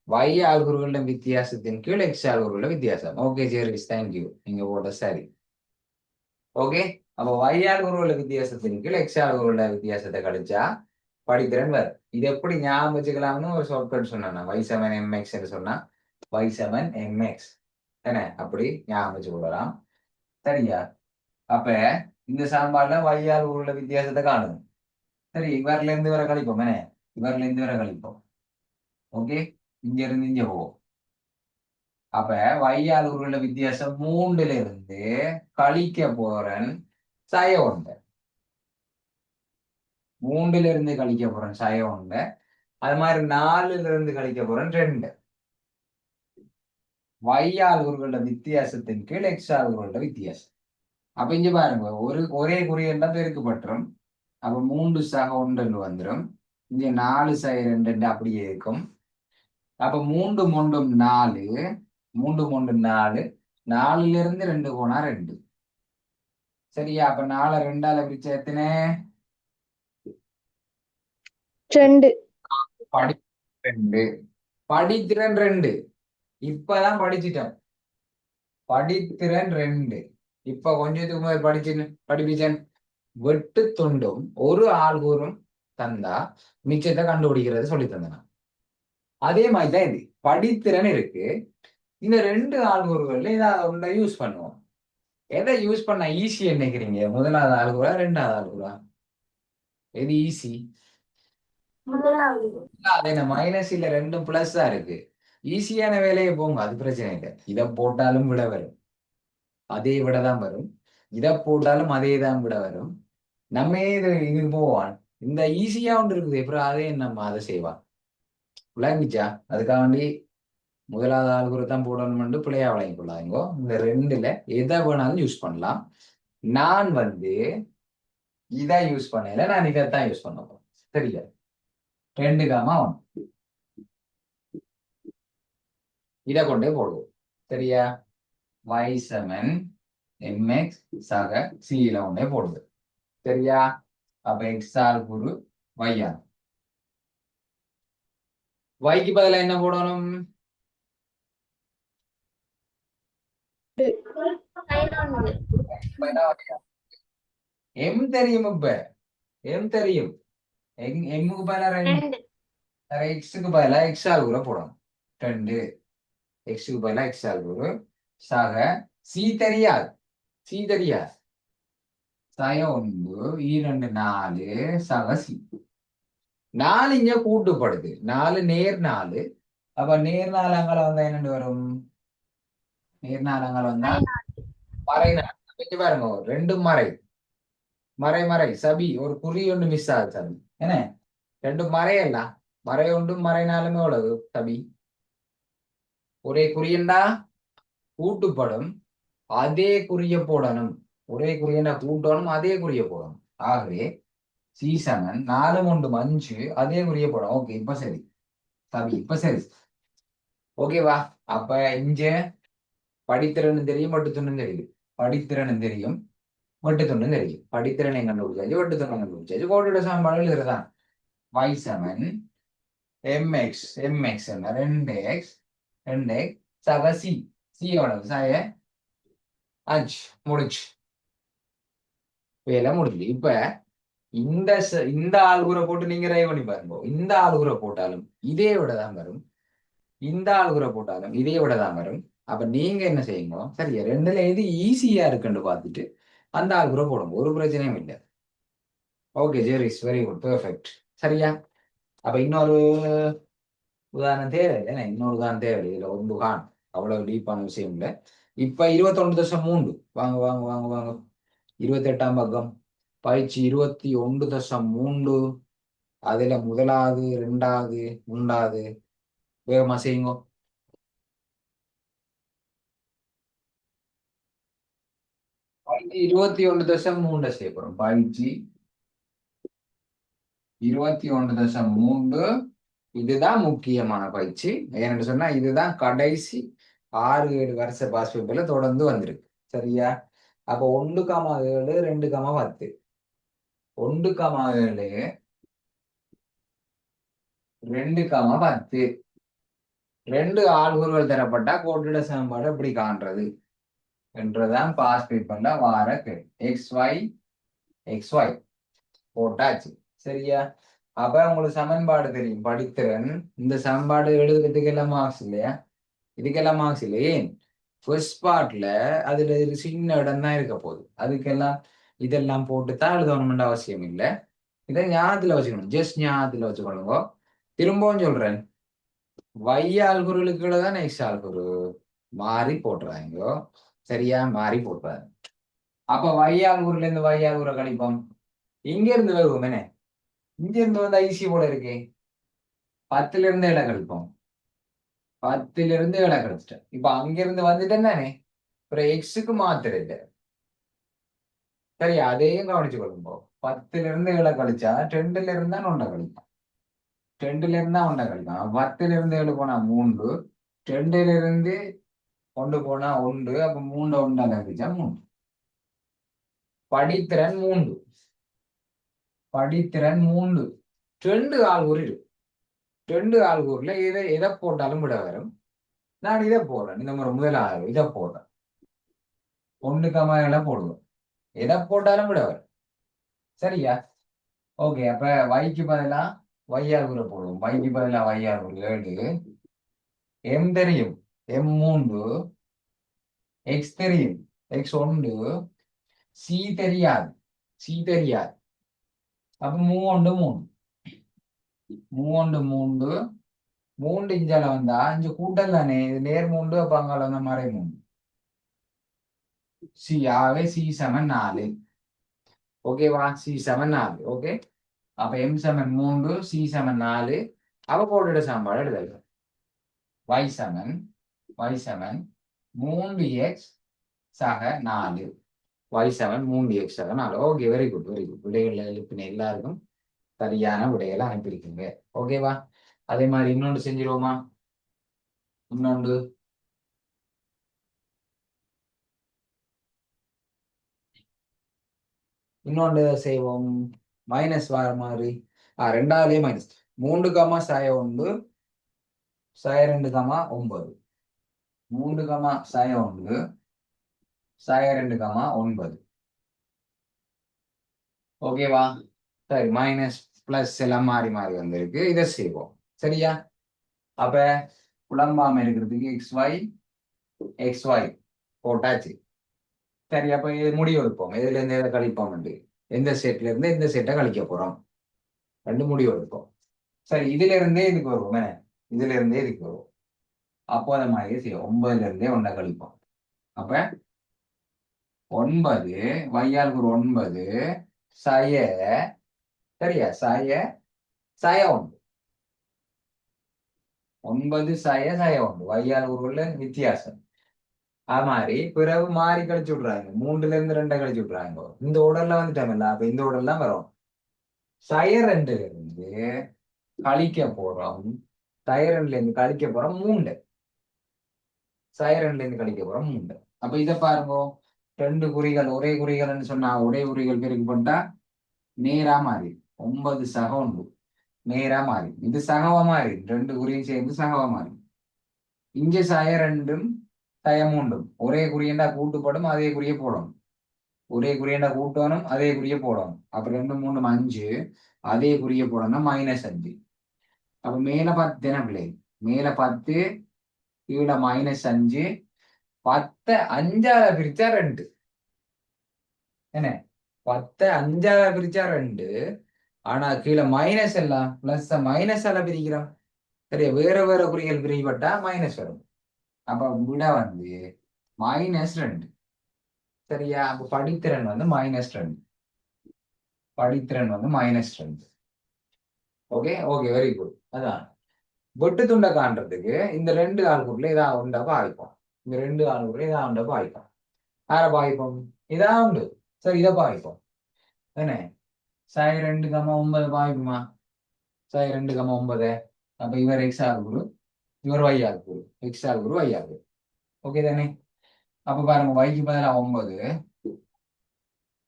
y ஆள்கூறுகள வித்தியாசத்தின் கீழ் x ஆள்கூறுகள வித்தியாசம். ஓகே சரி, தேங்க்யூ. நீங்க போட்ட சரி. ஓகே, அப்ப y ஆள்கூறுகள வித்தியாசத்தின் கீழ் x ஆள்கூறுகள வித்தியாசத்தை கழிச்சா படித்திறன் வரும். இது எப்படி ஞாபகம் வச்சுக்கலாம்னு ஒரு ஷார்ட்கட் சொன்னேன். y7 mx சொன்னா y7 mx என்ன அப்படி ஞாபகம் வச்சு கொள்ளலாம். சரியா? அப்ப இந்த சமன்பாடுல y ஆள்கூறுகள வித்தியாசத்தை காணுது. சரி, இவர்ல இருந்து வர கழிப்போம். என்ன இவர்ல இருந்து வர கழிப்போம். ஓகே, இங்க இருந்து இங்க போவோம். அப்ப y ஆள்கூறுகள வித்தியாசம் 3ல இருந்து கழிக்க போறேன் சய ஒன்று. 3ல இருந்து கழிக்க போறேன் சய ஒன்று. அது மாதிரி 4ல இருந்து கழிக்க போறேன் 2. y ஆள்கூறுகள வித்தியாசத்தின் கீழ் x ஆள்கூறுகள வித்தியாசம். அப்ப இங்க பாருங்க, ஒரே குறியண்டா பெருக்கப்பட்டுரும். அப்ப 3 சக 1 வந்துடும். இங்க 4 சக 2 அப்படியே இருக்கும். அப்ப 3 3 4 3 3 4 4ல இருந்து 2 போனா 2. சரியா? அப்ப 4 2ஆல பிரிச்சா எத்தனை? 2. படித்திறன் 2. படித்திறன் 2 இப்பதான் படிச்சிட்டோம். படித்திறன் 2 இப்ப கொஞ்சத்துக்கு முதல் படிப்பிச்சேன். வெட்டு துண்டும் ஒரு ஆள்கூறும் தந்தா மிச்சத்தை கண்டுபிடிக்கிறது சொல்லி தந்தேன். அதே மாதிரிதான் இது படித்திறன் இருக்கு. இந்த ரெண்டு ஆள்கூறுகள்ல ஏதாவது ஒன்றை யூஸ் பண்ணுவோம். எதை யூஸ் பண்ண ஈஸி நினைக்கிறீங்க? முதலாவது ஆள்கூறா ரெண்டாவது ஆள்கூறா? எது ஈஸி? அது என்ன மைனஸ் இல்ல, ரெண்டும் பிளஸ் தான் இருக்கு. ஈஸியான வேலையை போங்க, அது பிரச்சனை இல்லை. இதை போட்டாலும் விட வரும், அதே விட தான் வரும். இதை போட்டாலும் அதே தான் விட வரும். நம்ம இது போவான். இந்த ஈஸியா ஒன்று இருக்குது, அப்புறம் அதே நம்ம அதை செய்வான். விளங்கிச்சா? அதுக்காக வேண்டி முதலாவது ஆள்கூறு தான் போடணும்னு பிள்ளையா வழங்கி கொள்ளாதீங்கோ. இந்த ரெண்டுல எதை வேணாலும் யூஸ் பண்ணலாம். நான் இதை யூஸ் பண்ணல, நான் இதைத்தான் யூஸ் பண்ண போறேன். சரியா? 2, 1. இதை கொண்டே போடுவோம். சரியா? y7 mx சக c கொண்டே போடுது. சரியா? அப்ப x ஆல்குரு y ஆல் yக்கு பதிலா என்ன போடணும்? m தெரியும். இப்ப m தெரியும். எம்முக்கு பதிலா எக்ஸுக்கு பதிலா எக்ஸ் ஆல்குர போடணும். 2 எக்ஸுக்கு பதிலா எக்ஸ் ஆல்குரு சக சி தெரியாது. சி தெரியாது. சய 1 2 4 சக சி 4 இங்க கூட்டுப்படுது. 4 நேர் 4. அப்ப நேர் 4 அங்கால வந்தா என்னண்டு வரும்? நேர் 4 அங்கால வந்தா மறை 4. பாருங்க, ரெண்டும் மறை மறை மறை சபி ஒரு குறி ஒன்று மிஸ் ஆகுது. சபி என்ன ரெண்டும் மறையல்ல. மறை ஒன்றும் மறை 4மே உள்ளது. சபி ஒரே குறியண்டா கூட்டுப்படும். அதே குறிய போடணும். ஒரே குறியண்டா கூட்டணும், அதே குறிய போடணும். ஆகவே C7 4 1 5 அதே குறிய போடணும். ஓகே, இப்ப சரி சபி, இப்ப சரி. ஓகேவா? அப்ப இங்க படித்திறனும் தெரியும், வெட்டுத்துண்டும் தெரியும். படித்திறனும் தெரியும், வெட்டுத்துண்டும் தெரியும். படித்திறனை கண்டுபிடிச்சாச்சு, வெட்டுத்துண்டும் கண்டுபிடிச்சாச்சு. கோட்டோட சமன்பாடு எழுதுறதான். y7 mx mx என்ன 2x 2x சக சி எவ்வளவு? சாய 5 முடிச்சு வேலை முடிஞ்சு. இப்ப இந்த ஆள்குறை போட்டு நீங்க ரைவ் பண்ணி பாருங்க. இந்த ஆள்குறை போட்டாலும் இதே விட தான் வரும். இந்த ஆள்குறை போட்டாலும் இதே விட தான் வரும். அப்ப நீங்க என்ன செய்யுங்க? சரியா, ரெண்டுல எது ஈஸியா இருக்குன்னு பார்த்துட்டு அந்த ஆள்குறை போடுங்க. ஒரு பிரச்சனையும் இல்லை. Okay Jerry's, very good, perfect. சரியா? அப்ப இன்னொரு உதாரணம் தேவையில்லை. இன்னொரு உதாரணம் தேவையில்லை. இதுல ஒன்று கான் அவ்வளவு டீப்பான விஷயம் இல்லை. இப்ப 21.3 வாங்க வாங்க வாங்க வாங்க. 28ஆம் பக்கம் பயிற்சி 21.3. அதுல முதலாவது 2வது 3வது வேகமா செய்யுங்க. 21.3 செய்ய போறோம். பயிற்சி 21.3. இதுதான் முக்கியமான பயிற்சி. ஏன்னு சொன்னா இதுதான் கடைசி 6-7 வருஷ பாஸ் பேப்பர்ல தொடர்ந்து வந்திருக்கு. சரியா? அப்ப 1,7 2,10 1,7 2,10 2 ஆள்கூறுகள் தரப்பட்டா கோட்டிட சமன்பாடு எப்படி காண்றது என்றுதான் பாஸ் பேப்பர்ல வார XY போட்டாச்சு. சரியா? அப்ப உங்களுக்கு சமன்பாடு தெரியும். படித்திறன் இந்த சமன்பாடு எழுதுறதுக்கெல்லாம் மார்க்ஸ் இல்லையா? இதுக்கெல்லாம் மார்க்ஸ் இல்லை. ஏன்? ஃபர்ஸ்ட் பார்ட்ல அதுல ஒரு சின்ன இடம் தான் இருக்க போகுது. அதுக்கெல்லாம் இதெல்லாம் போட்டு தான் எழுதணும்னு அவசியம் இல்லை. இதை ஞாபகத்துல வச்சுக்கணும். ஜஸ்ட் ஞாபகத்துல வச்சுக்கணுங்க. திரும்பவும் சொல்றேன், y ஆல்குறுகளுக்குள்ள தான் x ஆல்குறு மாறி போட்டுறாங்க. சரியா? மாறி போட்டுறாங்க. அப்ப y ஆல்குறுல இருந்து y ஆல்குறை கழிப்போம். இங்க இருந்து வருவோம். என்ன இங்க இருந்து வந்து ஐசி போல இருக்கே. 10ல இருந்து 7 கழிப்போம். 10ல இருந்து 7 கழிச்சிட்டேன். இப்ப அங்கிருந்து வந்துட்டேன் தானே. அப்புறம் எக்ஸுக்கு மாத்திர இல்லை. சரி, அதையும் கவனிச்சு கொள்ளும்போ. 10ல இருந்து 7 கழிச்சா 2ல இருந்தா 1 கழிப்பான். 2ல இருந்தா 1 கழிப்பான். 10ல இருந்து 7 போனா 3, 2ல இருந்து 1 போனா 1. அப்ப 3 1 கழிச்சா 3. படித்திறன் 3. படித்திறன் 3. 2 ஆள்கூறு இருக்கு. 2 ஆள்கூறுல எதை போட்டாலும் விட வரும். நான் இதை போடுறேன். இந்த முறை முதலாக இதை போடுறேன். 1,7 போடுவோம். எதை போட்டாலும் விட வரும். சரியா? ஓகே. அப்ப வைக்கு பதிலா y ஆல்குறை போடுவோம். வைக்கு பதிலா y ஆல்குறை 7. m தெரியும், m3. x தெரியும், x1. c தெரியாது, c தெரியாது. அப்ப 3 இஞ்சால வந்தா இங்க கூட்டல் தானே. இது நேர் 3. அப்ப அங்கால வந்த மறை 3. சி ஆகவே C7 4. ஓகேவா? C7 4. ஓகே. அப்ப M7 3 C7 4. அவ கோட்டோட சமன்பாடு எழுதுங்க. y7 3x சக 4. y7 3x சக 4. Okay, very good very good. விடைகள் எழுப்பின எல்லாருக்கும் சரியான விடைகளை அனுப்பியிருக்கீங்க. ஓகேவா? அதே மாதிரி இன்னொன்று செஞ்சிருவோமா? இன்னொன்று இன்னொன்று செய்வோம். மைனஸ் வர மாதிரி ரெண்டாவதுலேயே மைனஸ் 3 கமா சாய 1 சாய 2 கமா 9 3 கமா சாய 1 சாய 2 கமா 9. ஓகேவா? சரி, மைனஸ் பிளஸ் எல்லாம் மாறி மாறி வந்திருக்கு. இதை செய்வோம். சரியா? அப்ப குழம்பாம இருக்கிறதுக்கு XY போட்டாச்சு. சரி, அப்ப இது முடிவு எடுப்போம். எதுல இருந்து எதை கழிப்போம், எந்த செட்ல இருந்து எந்த செட்டை கழிக்க போறோம், ரெண்டு முடிவு எடுப்போம். சரி, இதுல இருந்தே இதுக்கு வருவோம். இதுல இருந்தே இதுக்கு வருவோம். அப்போ அதை மாதிரி செய்யும். 9ல இருந்தே 1 கழிப்போம். அப்ப 9 வையாளுக்கு ஒரு 9 சாய, சரியா, சாய 1 9 சாய 1 வையாளுக்கு உள்ள வித்தியாசம். அது மாதிரி பிறகு மாறி கழிச்சு விட்றாங்க. 3ல இருந்து 2 கழிச்சு விட்றாங்க. இந்த உடல்ல வந்துட்டோம்ல, அப்ப இந்த உடல்லாம் வரும். சாய 2ல இருந்து கழிக்க போறோம். சாய 2ல இருந்து கழிக்க போறோம் 3. சாய 2ல இருந்து கழிக்க போறோம் 3. அப்ப இதை பாருங்க, 2 குறிகள் ஒரே குறிகள்னு சொன்னா ஒரே குறிகள் பெருக்கு போட்டா நேரா மாறி 9 சக 1 நேரா மாறி இது சகவா மாறி 2 குறியும் சேர்ந்து சகவா மாறி. இங்க சாய 2ம் சாய 3ம் ஒரே குறியண்டா கூட்டுப்படும், அதே குறிய போடணும். ஒரே குறியண்டா கூட்டணும், அதே குறிய போடணும். அப்ப 2 3 5 அதே குறிய போடணும் -5. அப்ப மேல 10 என்ன பிள்ளை? மேல 10 கீழே -5. 10 5ஆல பிரிச்சா 2. என்ன? 10 5ஆல பிரிச்சா 2. ஆனா கீழே மைனஸ் எல்லாம் பிளஸ் மைனஸால பிரிக்கிறோம். சரியா? வேற வேற குறிகள் பிரிக்கப்பட்டா மைனஸ் வரும். அப்ப விட வந்து -2. சரியா? அப்ப படித்திறன் வந்து -2. படித்திறன் வந்து -2. Okay okay, very good. அதான் வெட்டு துண்டை காண்றதுக்கு இந்த 2 ஆளுக்குள்ள ஏதாவது உண்டா பாய்ப்போம். இந்த 2 ஆளுக்குள்ள ஏதாவது உண்டா பாய்ப்போம். யாரை பாய்ப்போம்? இதா உண்டு. சரி, இதை பாய்ப்போம். என்ன? சாய் 2 கமா 9 பாய்க்குமா? சாய் 2 கமா 9. அப்ப இவர் எக்ஸ் ஆகுரு, இவர் ஒய் ஆகுரு. எக்ஸ் ஆகுரு, ஒய் ஆகுரு. ஓகே தானே? அப்ப பாருங்க, ஒய்க்கு பதிலாக 9,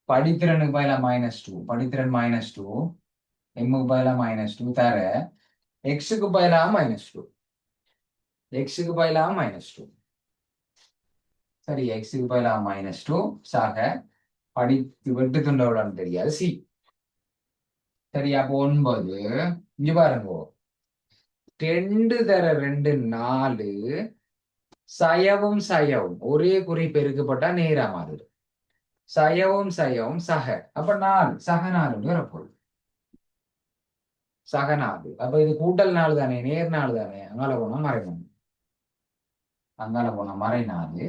படித்திறனுக்கு பதிலாக -2, படித்திறன் -2, எம்முக்கு பதிலாக -2 தர எக்ஸுக்கு பதிலாக -2, எக்ஸுக்கு பதிலாக -2. சரி, எக்ஸுக்கு பதிலாக -2 சாக படித்து வெட்டு துண்டவுடன் தெரியாது சி. சரி, அப்போ 9 இங்க பாருங்க, 2 தர 2 4 சயவும் சயவும் ஒரே குறி பெருக்கப்பட்டா நேரா மாறுது. சயவும் சயவும் சக, அப்ப 4 சக 4 வரப்போகுது. சக 4. அப்ப இது கூட்டல் 4 தானே, நேர் 4 தானே. அங்கால போனா மறை 4, அங்கால போனா மறை 4.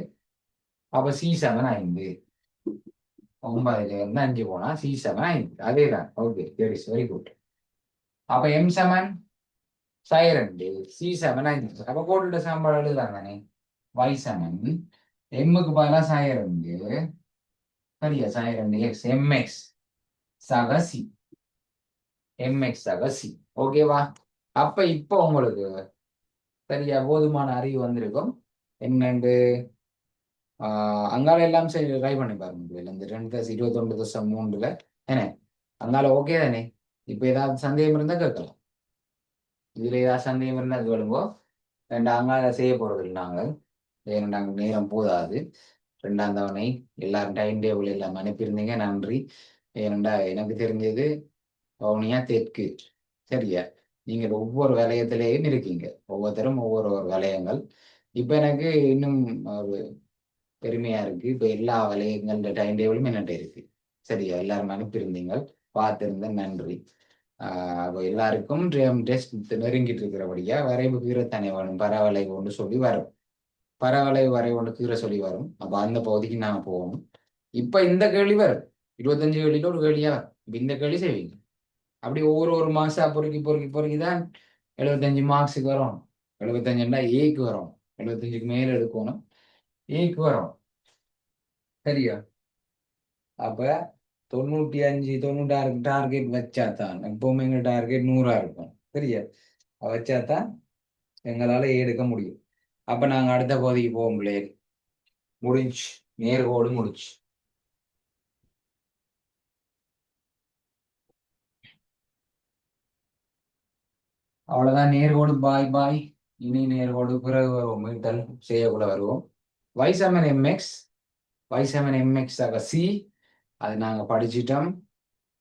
அப்ப C7 5. 9ல இருந்து 5 போனா C7 5. அதேதான். Okay, very good. அப்ப M7 2 C7 5. அப்ப போட்டுட்ட சாம்பாடு எழுதுறாங்க தானே. Y7 எம்முக்கு பதிலா 2, சரியா, 2 எக்ஸ் எம்எக்ஸ் சக சி, எம்எக்ஸ் சக சி. ஓகேவா? அப்ப இப்போ உங்களுக்கு சரியா போதுமான அறிவு வந்திருக்கும். என்னண்டு அங்கால எல்லாம் சரி ட்ரை பண்ணி பாருங்க. இந்த 2+21+3 என்ன அங்கால ஓகே தானே? இப்ப ஏதாவது சந்தேகம் இருந்தா கேட்கலாம். இதுல ஏதாவது சந்தேகம் இருந்தா கேளுங்கோ. அங்கால செய்ய போறது இல்லை நாங்கள். ஏன்னா நேரம் போதாது. 2ஆம் தவணை எல்லாரும் டைம் டேபிள் எல்லாம் அனுப்பியிருந்தீங்க, நன்றி. ஏனெண்டா எனக்கு தெரிஞ்சது வவுனியா தெற்கு. சரியா? நீங்கள் ஒவ்வொரு வலயத்திலேயும் இருக்கீங்க, ஒவ்வொருத்தரும் ஒவ்வொரு வலயங்கள். இப்ப எனக்கு இன்னும் ஒரு பெருமையா இருக்கு, இப்ப எல்லா வலயங்களோட டைம் டேபிளும் என்னட்ட இருக்கு. சரியா? எல்லாரும் அனுப்பியிருந்தீங்க, பார்த்திருந்தேன், நன்றி. அப்போ எல்லாருக்கும் டெஸ்ட் நெருங்கிட்டு இருக்கிறபடியா வரைவு கீரைத்தானே வேணும், பரவளைவு ஒன்று சொல்லி வரும். பரவளைவு வரைவு கீரை சொல்லி வரும். அப்ப அந்த பகுதிக்கு நாம போகணும். இப்ப இந்த கேள்வி வரும், 25 கேள்வியில ஒரு கேள்வியா வரும். இப்ப இந்த கேள்வி செய்வீங்க. அப்படி ஒரு மாசா பொறுக்கி பொறுக்கி பொறுக்கி தான் 75 மார்க்ஸுக்கு வரும். 75ண்டா ஏக்கு வரும். 75க்கு மேல எடுக்கணும், ஏக்கு வரும். சரியா? அப்ப 95 96 டார்கெட் வச்சாதான், எப்பவுமே எங்க டார்கெட் 100 இருக்கும். சரியா? வச்சாதான் எங்களால எடுக்க முடியும். அப்ப நாங்க அடுத்த பகுதிக்கு போவோம் பிள்ளைகள். முடிஞ்சு, நேர்கோடு முடிச்சு. அவ்வளவுதான். நேர்கோடு பாய் பாய். இனி நேர்கோடு பிறகு வருவோம், மீட்டல் செய்யக்கூட வருவோம். y7 mx y7 mx ஆக சி, அது நாங்க படிச்சிட்டோம்.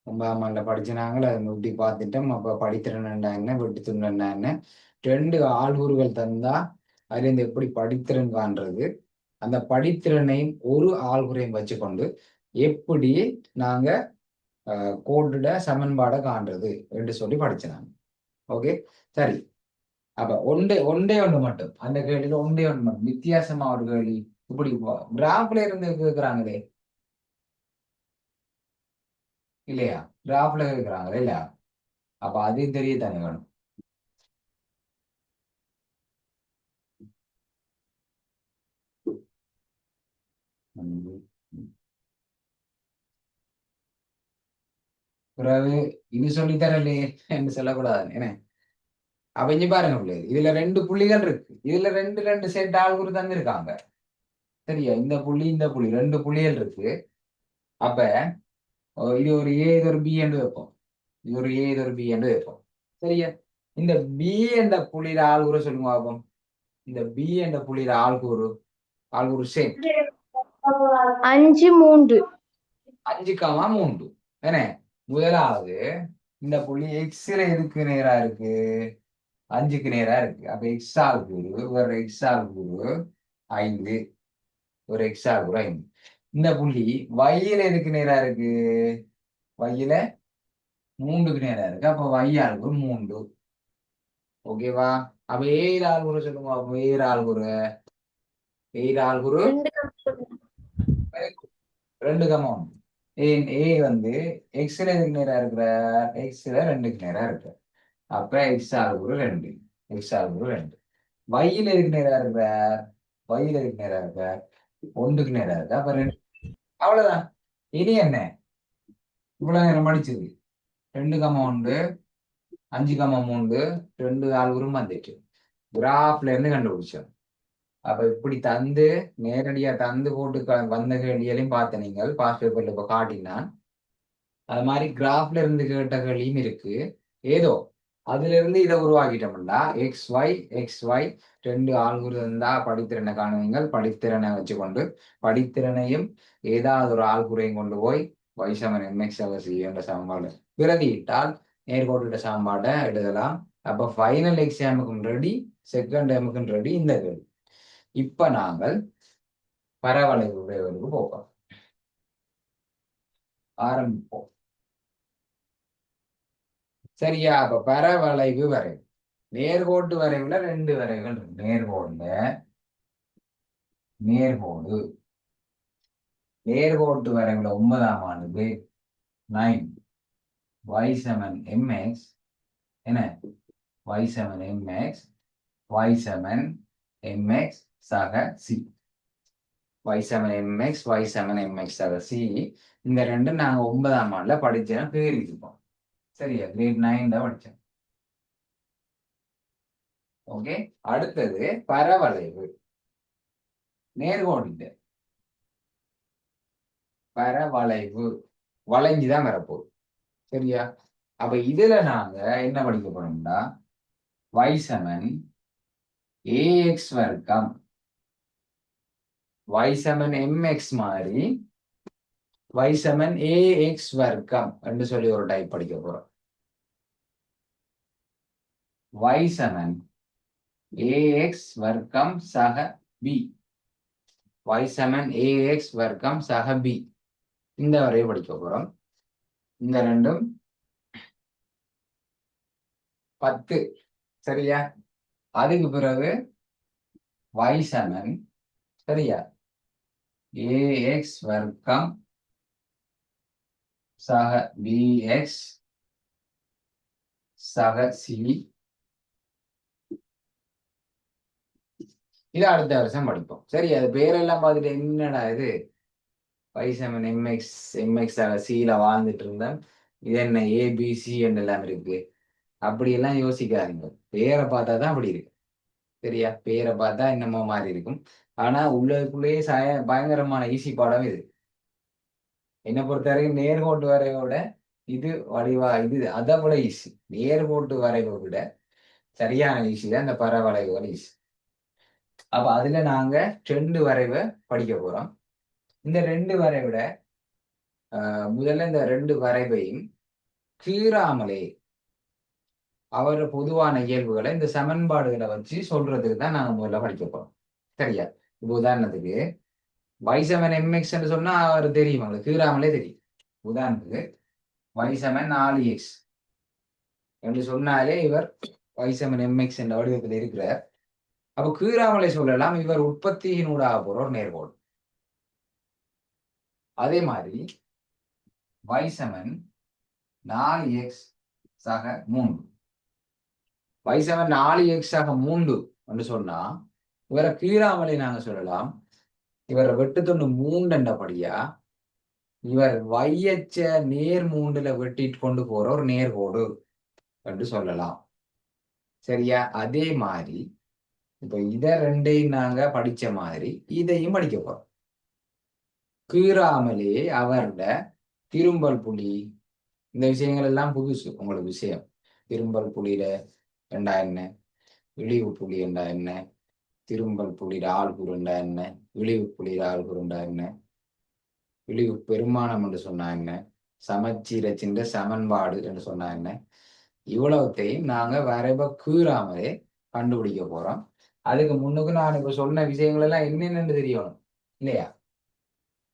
9ஆம் ஆண்டுல படிச்சினாங்களே, அதை நோட்டி பார்த்துட்டோம். அப்ப படித்திறன்டா என்ன, வெட்டி துண்டா என்ன, ரெண்டு ஆள்கூறுகள் தந்தா அதுல இருந்து எப்படி படித்திறன் காண்றது, அந்த படித்திறனையும் ஒரு ஆள்குறையும் வச்சுக்கொண்டு எப்படி நாங்க கோட்டுட சமன்பாடை காண்றது என்று சொல்லி படிச்சினாங்க. ஓகே, சரி. அப்ப ஒன்றே ஒன்றே ஒன்று மட்டும், அந்த கேள்வியில ஒன்றே ஒன்று மட்டும் வித்தியாசமா ஒரு கேள்வி. இப்படி கிராஃப்ல இருந்து கேட்கிறாங்களே இல்லையா, கிராஃப்ல கேட்கிறாங்களே இல்லையா, அப்ப அதையும் தெரிய தானே வேணும். பிறகு இது சொல்லித்தரலையே என்று சொல்லக்கூடாது என்ன. அப்ப இங்க பாருங்க பிள்ளை, இதுல ரெண்டு புள்ளிகள் இருக்கு, இதுல ரெண்டு ரெண்டு செட் ஆள்குறு தந்திருக்காங்க. சரியா, இந்த புள்ளி இந்த புள்ளி ரெண்டு புள்ளிகள் இருக்கு. அப்ப இது ஒரு ஏ, இது ஒரு பி என்று வைப்போம். இது ஒரு ஏ, இது ஒரு பி என்று வைப்போம். சரியா, இந்த பி என்ற புள்ளியில ஆள்குறை சொல்லுங்க பாப்போம். இந்த பி என்ற புள்ளியில ஆள்கூறு, ஆள்கூறு சேம் 5 3 5,3 என்ன. முதலாவது இந்த புள்ளி எக்ஸ்ல எதுக்கு நேரா இருக்கு, 5க்கு நேரா இருக்கு. அப்ப எக்ஸ் ஆள்கூறு ஒரு எக்ஸ் ஆள்கூறு 5, ஒரு எக்ஸ் ஆள்கூறு 5. இந்த புள்ளி வயில எதுக்கு நேரா இருக்கு, வயில 3க்கு நேரா இருக்கு. அப்ப y ஆள்கூறு 3. ஓகேவா. அப்ப ஏழு ஆள்கூறு சொல்லுங்க. அப்ப ஏழு ஆள்கூறு, ஏழு ஆள்கூறு 2,1. ஏ வந்து எக்ஸ்ல எதுக்கு நேரா இருக்கிற, எக்ஸ்ல 2க்கு நேரா இருக்கு. அப்ப எக்ஸ் ஆள்கூறு 2, எக்ஸ் ஆள்கூறு 2. வயில எதுக்கு நேரா இருக்கிற, வயில எதுக்கு நேரா இருக்க, 1க்கு நேரா இருக்கு. அப்ப 2. அவ்வளவுதான். இனி என்ன, இவ்வளவு நேரம் படிச்சது 2,1 5,3 2 ஆள்கூறும் வந்துட்டு கிராஃப்ல இருந்து கண்டுபிடிச்சோம். அப்ப இப்படி தந்து நேரடியா தந்து போட்டு வந்த கேள்விகளையும் பார்த்த நீங்கள் பாஸ்ட் பேப்பர்ல இப்ப காட்டினான். அது மாதிரி கிராஃப்ல இருந்து கேட்ட கேள்வியும் இருக்கு. ஏதோ அதுல இருந்து இதை உருவாக்கிட்டோம்னா எக்ஸ் ஒய் ரெண்டு ஆள்குறு இருந்தா படித்திறனை காணுவீங்கள். படித்திறனை வச்சுக்கொண்டு படித்திறனையும் ஏதாவது ஒரு ஆள்குறையும் கொண்டு போய் y7 mx என்ற சமன்பாடு பிரதியிட்டால் நேர்கோட்டு சமன்பாட்டை எழுதலாம். அப்ப ஃபைனல் எக்ஸாமுக்கும் ரெடி, செகண்ட் டேமுக்கும் ரெடி இந்த கேள்வி. இப்ப நாங்கள் பரவளைவு விளைவுகளுக்கு போகலாம், ஆரம்பிப்போம். சரியா, அப்ப பரவளைவு வரைவு, நேர்கோட்டு வரைவுல ரெண்டு வரைவுகள் இருக்கு. நேர்கோடு நேர்கோட்டு வரைவுல 9ஆம் ஆண்டு 9 y7 mx என்ன, y7 mx சக சி, y7 mx சக சி. இந்த ரெண்டு நாங்க 9ஆம் ஆண்டுல படிச்சோம், பேர் இருப்போம். சரியா, கிரேட் 9 படிச்சோம். ஓகே, அடுத்தது பரவளைவு. நேர்கோடு பரவளைவு வளைஞ்சுதான் வரப்போகுது. சரியா, அப்ப இதுல நாங்க என்ன படிக்க போறோம்னா y7 ax வர்க்கம் y7 mx மாதிரி y7 ax வர்க்கம் என்று சொல்லி ஒரு டைப் படிக்க போறோம். y7 ax வர்க்கம் சக b, y7 ax வர்க்கம் சக b, இந்த வரையை படிக்க போறோம். இந்த ரெண்டும் 10. சரியா, அதுக்கு பிறகு y7 சரியா ax வர்க்கம் சக bx சக c. இது அடுத்த வருஷம் படிப்போம். சரி, அது பேரெல்லாம் பார்த்துட்டு என்னடா இது y7 mx சக c-ல வாழ்ந்துட்டு இருந்தேன், இது என்ன ஏபிசி எல்லாம் இருக்கு அப்படியெல்லாம் யோசிக்காதீங்க. பேரை பார்த்தா தான் அப்படி இருக்கு. சரியா, பேரை பார்த்தா என்னமோ மாதிரி இருக்கும். ஆனா உள்ளதுக்குள்ளேயே பயங்கரமான ஈஸி பாடம் இது. என்னை பொறுத்த வரைக்கும் நேர்கோட்டு வரைவோட இது வடிவா, இது அதை விட ஈஸி. நேர்கோட்டு வரைவை விட சரியான ஈஸி தான் இந்த பரவளைவுகள் ஈஸி. அப்ப அதுல நாங்க 2 வரைவை படிக்க போறோம். இந்த 2 வரைவிட முதல்ல இந்த 2 வரைவையும் கீறாமலே அவர் பொதுவான இயல்புகளை இந்த சமன்பாடுகளை வச்சு சொல்றதுக்கு தான் நாங்க முதல்ல படிக்க போறோம். சரியா? இப்போ உதாரணத்துக்கு y7 mx சொன்னா அவர் தெரியும், அவங்களுக்கு கீறாமலே தெரியும். உதாரணத்துக்கு y7 4x என்று சொன்னாலே இவர் y7 mx என்ற வடிவத்தில் இருக்கிறார். அப்ப கீறாமலே சொல்லலாம் இவர் உற்பத்தியினூடாக போற ஒரு நேர்கோடு. அதே மாதிரி y7 4x ஆக 3 y7 4x ஆக 3 என்று சொன்னா இவரை கீறாமலே நாங்க சொல்லலாம் இவரை வெட்டுத்துண்டு 3 என்றபடியா இவர் வையச்ச நேர் 3ல வெட்டிட்டு கொண்டு போற ஒரு நேர்கோடு என்று சொல்லலாம். சரியா? அதே மாதிரி இப்ப இத ரெண்டையும் நாங்க படிச்ச மாதிரி இதையும் படிக்க போறோம். கீறாமலே அவரோட திரும்பல் புள்ளி, இந்த விஷயங்கள் எல்லாம் புதுசு உங்களுக்கு விஷயம். திரும்பல் புள்ளியில ரெண்டா என்ன, இழிவு புள்ளி என்றா என்ன, திரும்பல் புள்ளியில ஆள்குறுண்டா என்ன, இழிவு புள்ளியில ஆள்குறுண்டா என்ன, இழிவு பெருமானம் என்று சொன்னா என்ன, சமச்சீரச்சின்ற சமன்பாடு என்று சொன்னா என்ன, இவ்வளவுத்தையும் நாங்க வரைப கீறாமலே கண்டுபிடிக்க போறோம். அதுக்கு முன்னுக்கு நான் இப்ப சொன்ன விஷயங்கள் எல்லாம் என்னென்னு தெரியணும் இல்லையா?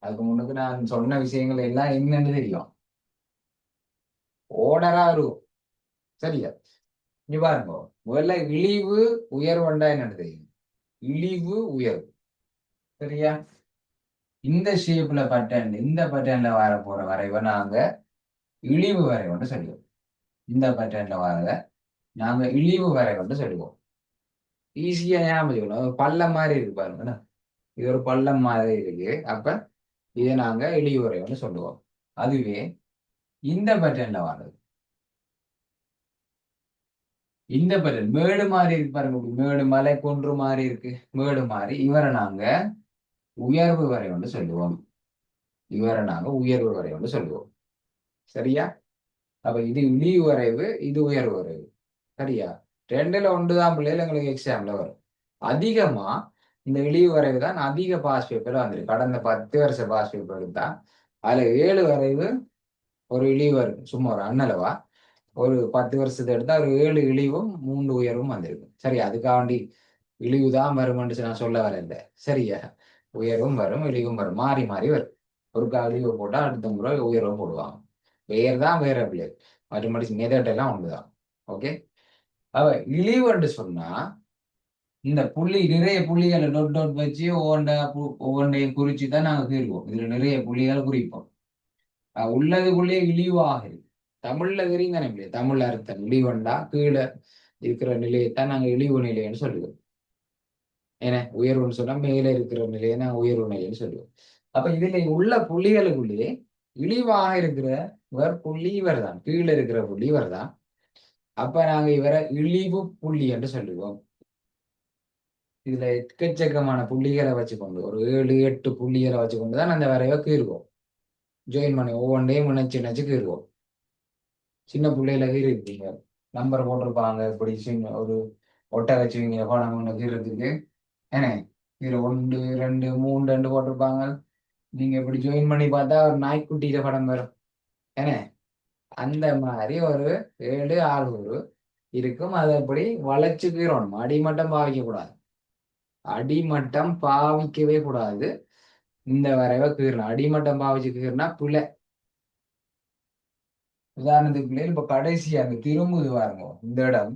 அதுக்கு முன்னுக்கு நான் சொன்ன விஷயங்கள் எல்லாம் என்னன்னு தெரியும், ஓடரா இருக்கும். சரியா? இங்க பாருங்க, முதல்ல இழிவு உயர்வுண்டா என்னன்னு தெரியும், இழிவு உயர்வு. சரியா? இந்த ஷேப்ல பட்டன், இந்த பட்டன்ல வர போற வரைவை நாங்க இழிவு வரைவுன்னு சொல்லுவோம். இந்த பட்டன்ல வரத நாங்க இழிவு வரைவுன்னு சொல்லுவோம். ஈஸியா ஞாபகம், பள்ளம் மாதிரி இருக்கு பாருங்க, இது ஒரு பள்ளம் மாதிரி இருக்கு. அப்ப இதை நாங்க இழிவு வரைவுன்னு சொல்லுவோம். அதுவே இந்த பட்டன்ல வர்றது, இந்த பட்டன் மேடு மாதிரி இருக்கு பாருங்க, மேடு மலை குன்று மாதிரி இருக்கு, மேடு மாதிரி, இவரை நாங்க உயர்வு வரைவுன்னு சொல்லுவோம். இவரை நாங்க உயர்வு வரைவுன்னு சொல்லுவோம். சரியா? அப்ப இது இழிவு வரைவு, இது உயர்வு வரைவு. சரியா? ரெண்டுல ஒன்றுதான் பிள்ளைகள் எங்களுக்கு எக்ஸாம்ல வரும். அதிகமா இந்த இழிவு வரைவு தான் அதிக பாஸ் பேப்பர் வந்துருக்கு. கடந்த 10 வருஷ பாஸ் பேப்பர் எடுத்தா அதுல 7 வரைவு ஒரு இழிவு இருக்கு. சும்மா ஒரு அண்ணளவா ஒரு 10 வருஷத்தை எடுத்தா ஒரு 7 இழிவும் 3 உயர்வும் வந்திருக்கு. சரியா? அதுக்காண்டி இழிவு தான் வரும்னு நான் சொல்ல வரல. சரியா? உயர்வும் வரும், இழிவும் வரும், மாறி மாறி வரும். ஒரு இழிவு போட்டா அடுத்த முறை உயர்வும் போடுவாங்க. வேறு தான் வேற பிள்ளை, மறுபடி மெதட்டெல்லாம் ஒண்ணுதான். ஓகே? அவ இழிவுன்னு சொன்னா இந்த புள்ளி நிறைய புள்ளிகளை டொட் டொட் வச்சு ஒவ்வொன்றையும் குறிச்சு தான் நாங்க தீர்வோம். இதுல நிறைய புள்ளிகளை குறிப்போம். உள்ளதுக்குள்ளே இழிவாக இருக்கு. தமிழ்ல தெரியும் தானே இல்லையா? தமிழ்ல அர்த்தம் இழிவுண்டா கீழே இருக்கிற நிலையைத்தான் நாங்க இழிவு நிலையன்னு சொல்லுவோம். ஏன்னா உயர்வுன்னு சொன்னா மேல இருக்கிற நிலையை நான் உயர்வு நிலைன்னு சொல்லுவோம். அப்ப இதுல உள்ள புள்ளிகளுக்குள்ளே இழிவாக இருக்கிற புள்ளி இவர் தான், கீழே இருக்கிற புள்ளி இவர் தான். அப்ப நாங்க இவரை இழிவு புள்ளி என்று சொல்லுவோம். இதுல எக்கச்சக்கமான புள்ளிகளை வச்சுக்கொண்டு ஒரு 7 8 புள்ளிகளை வச்சுக்கொண்டு தான் அந்த வரைவை கீறுவோம். ஜாயின் பண்ணி ஒவ்வொன்றையும் நினைச்சு கீறுவோம். சின்ன பிள்ளையில கீறிருப்பீங்க, நம்பர் போட்டிருப்பாங்க, இப்படி சின்ன ஒரு ஒட்டை வச்சுவீங்க கோணம் கீறதுக்கு. ஏன்னா இதுல 1 2 3 போட்டிருப்பாங்க. நீங்க இப்படி ஜாயின் பண்ணி பார்த்தா ஒரு நாய்க்குட்டியில படம் வரும். ஏன்னா அந்த மாதிரி ஒரு 7 6 இருக்கும். அதை அப்படி வளைச்சு கீறணும். அடிமட்டம் பாவிக்க கூடாது, அடிமட்டம் பாவிக்கவே கூடாது. இந்த வரைவை கீறணும். அடிமட்டம் பாவிச்சு கீறினா பிள்ளை. உதாரணத்துக்கு பிள்ளைகள் இப்ப கடைசி அங்க திரும்புது பாருங்க, இந்த இடம்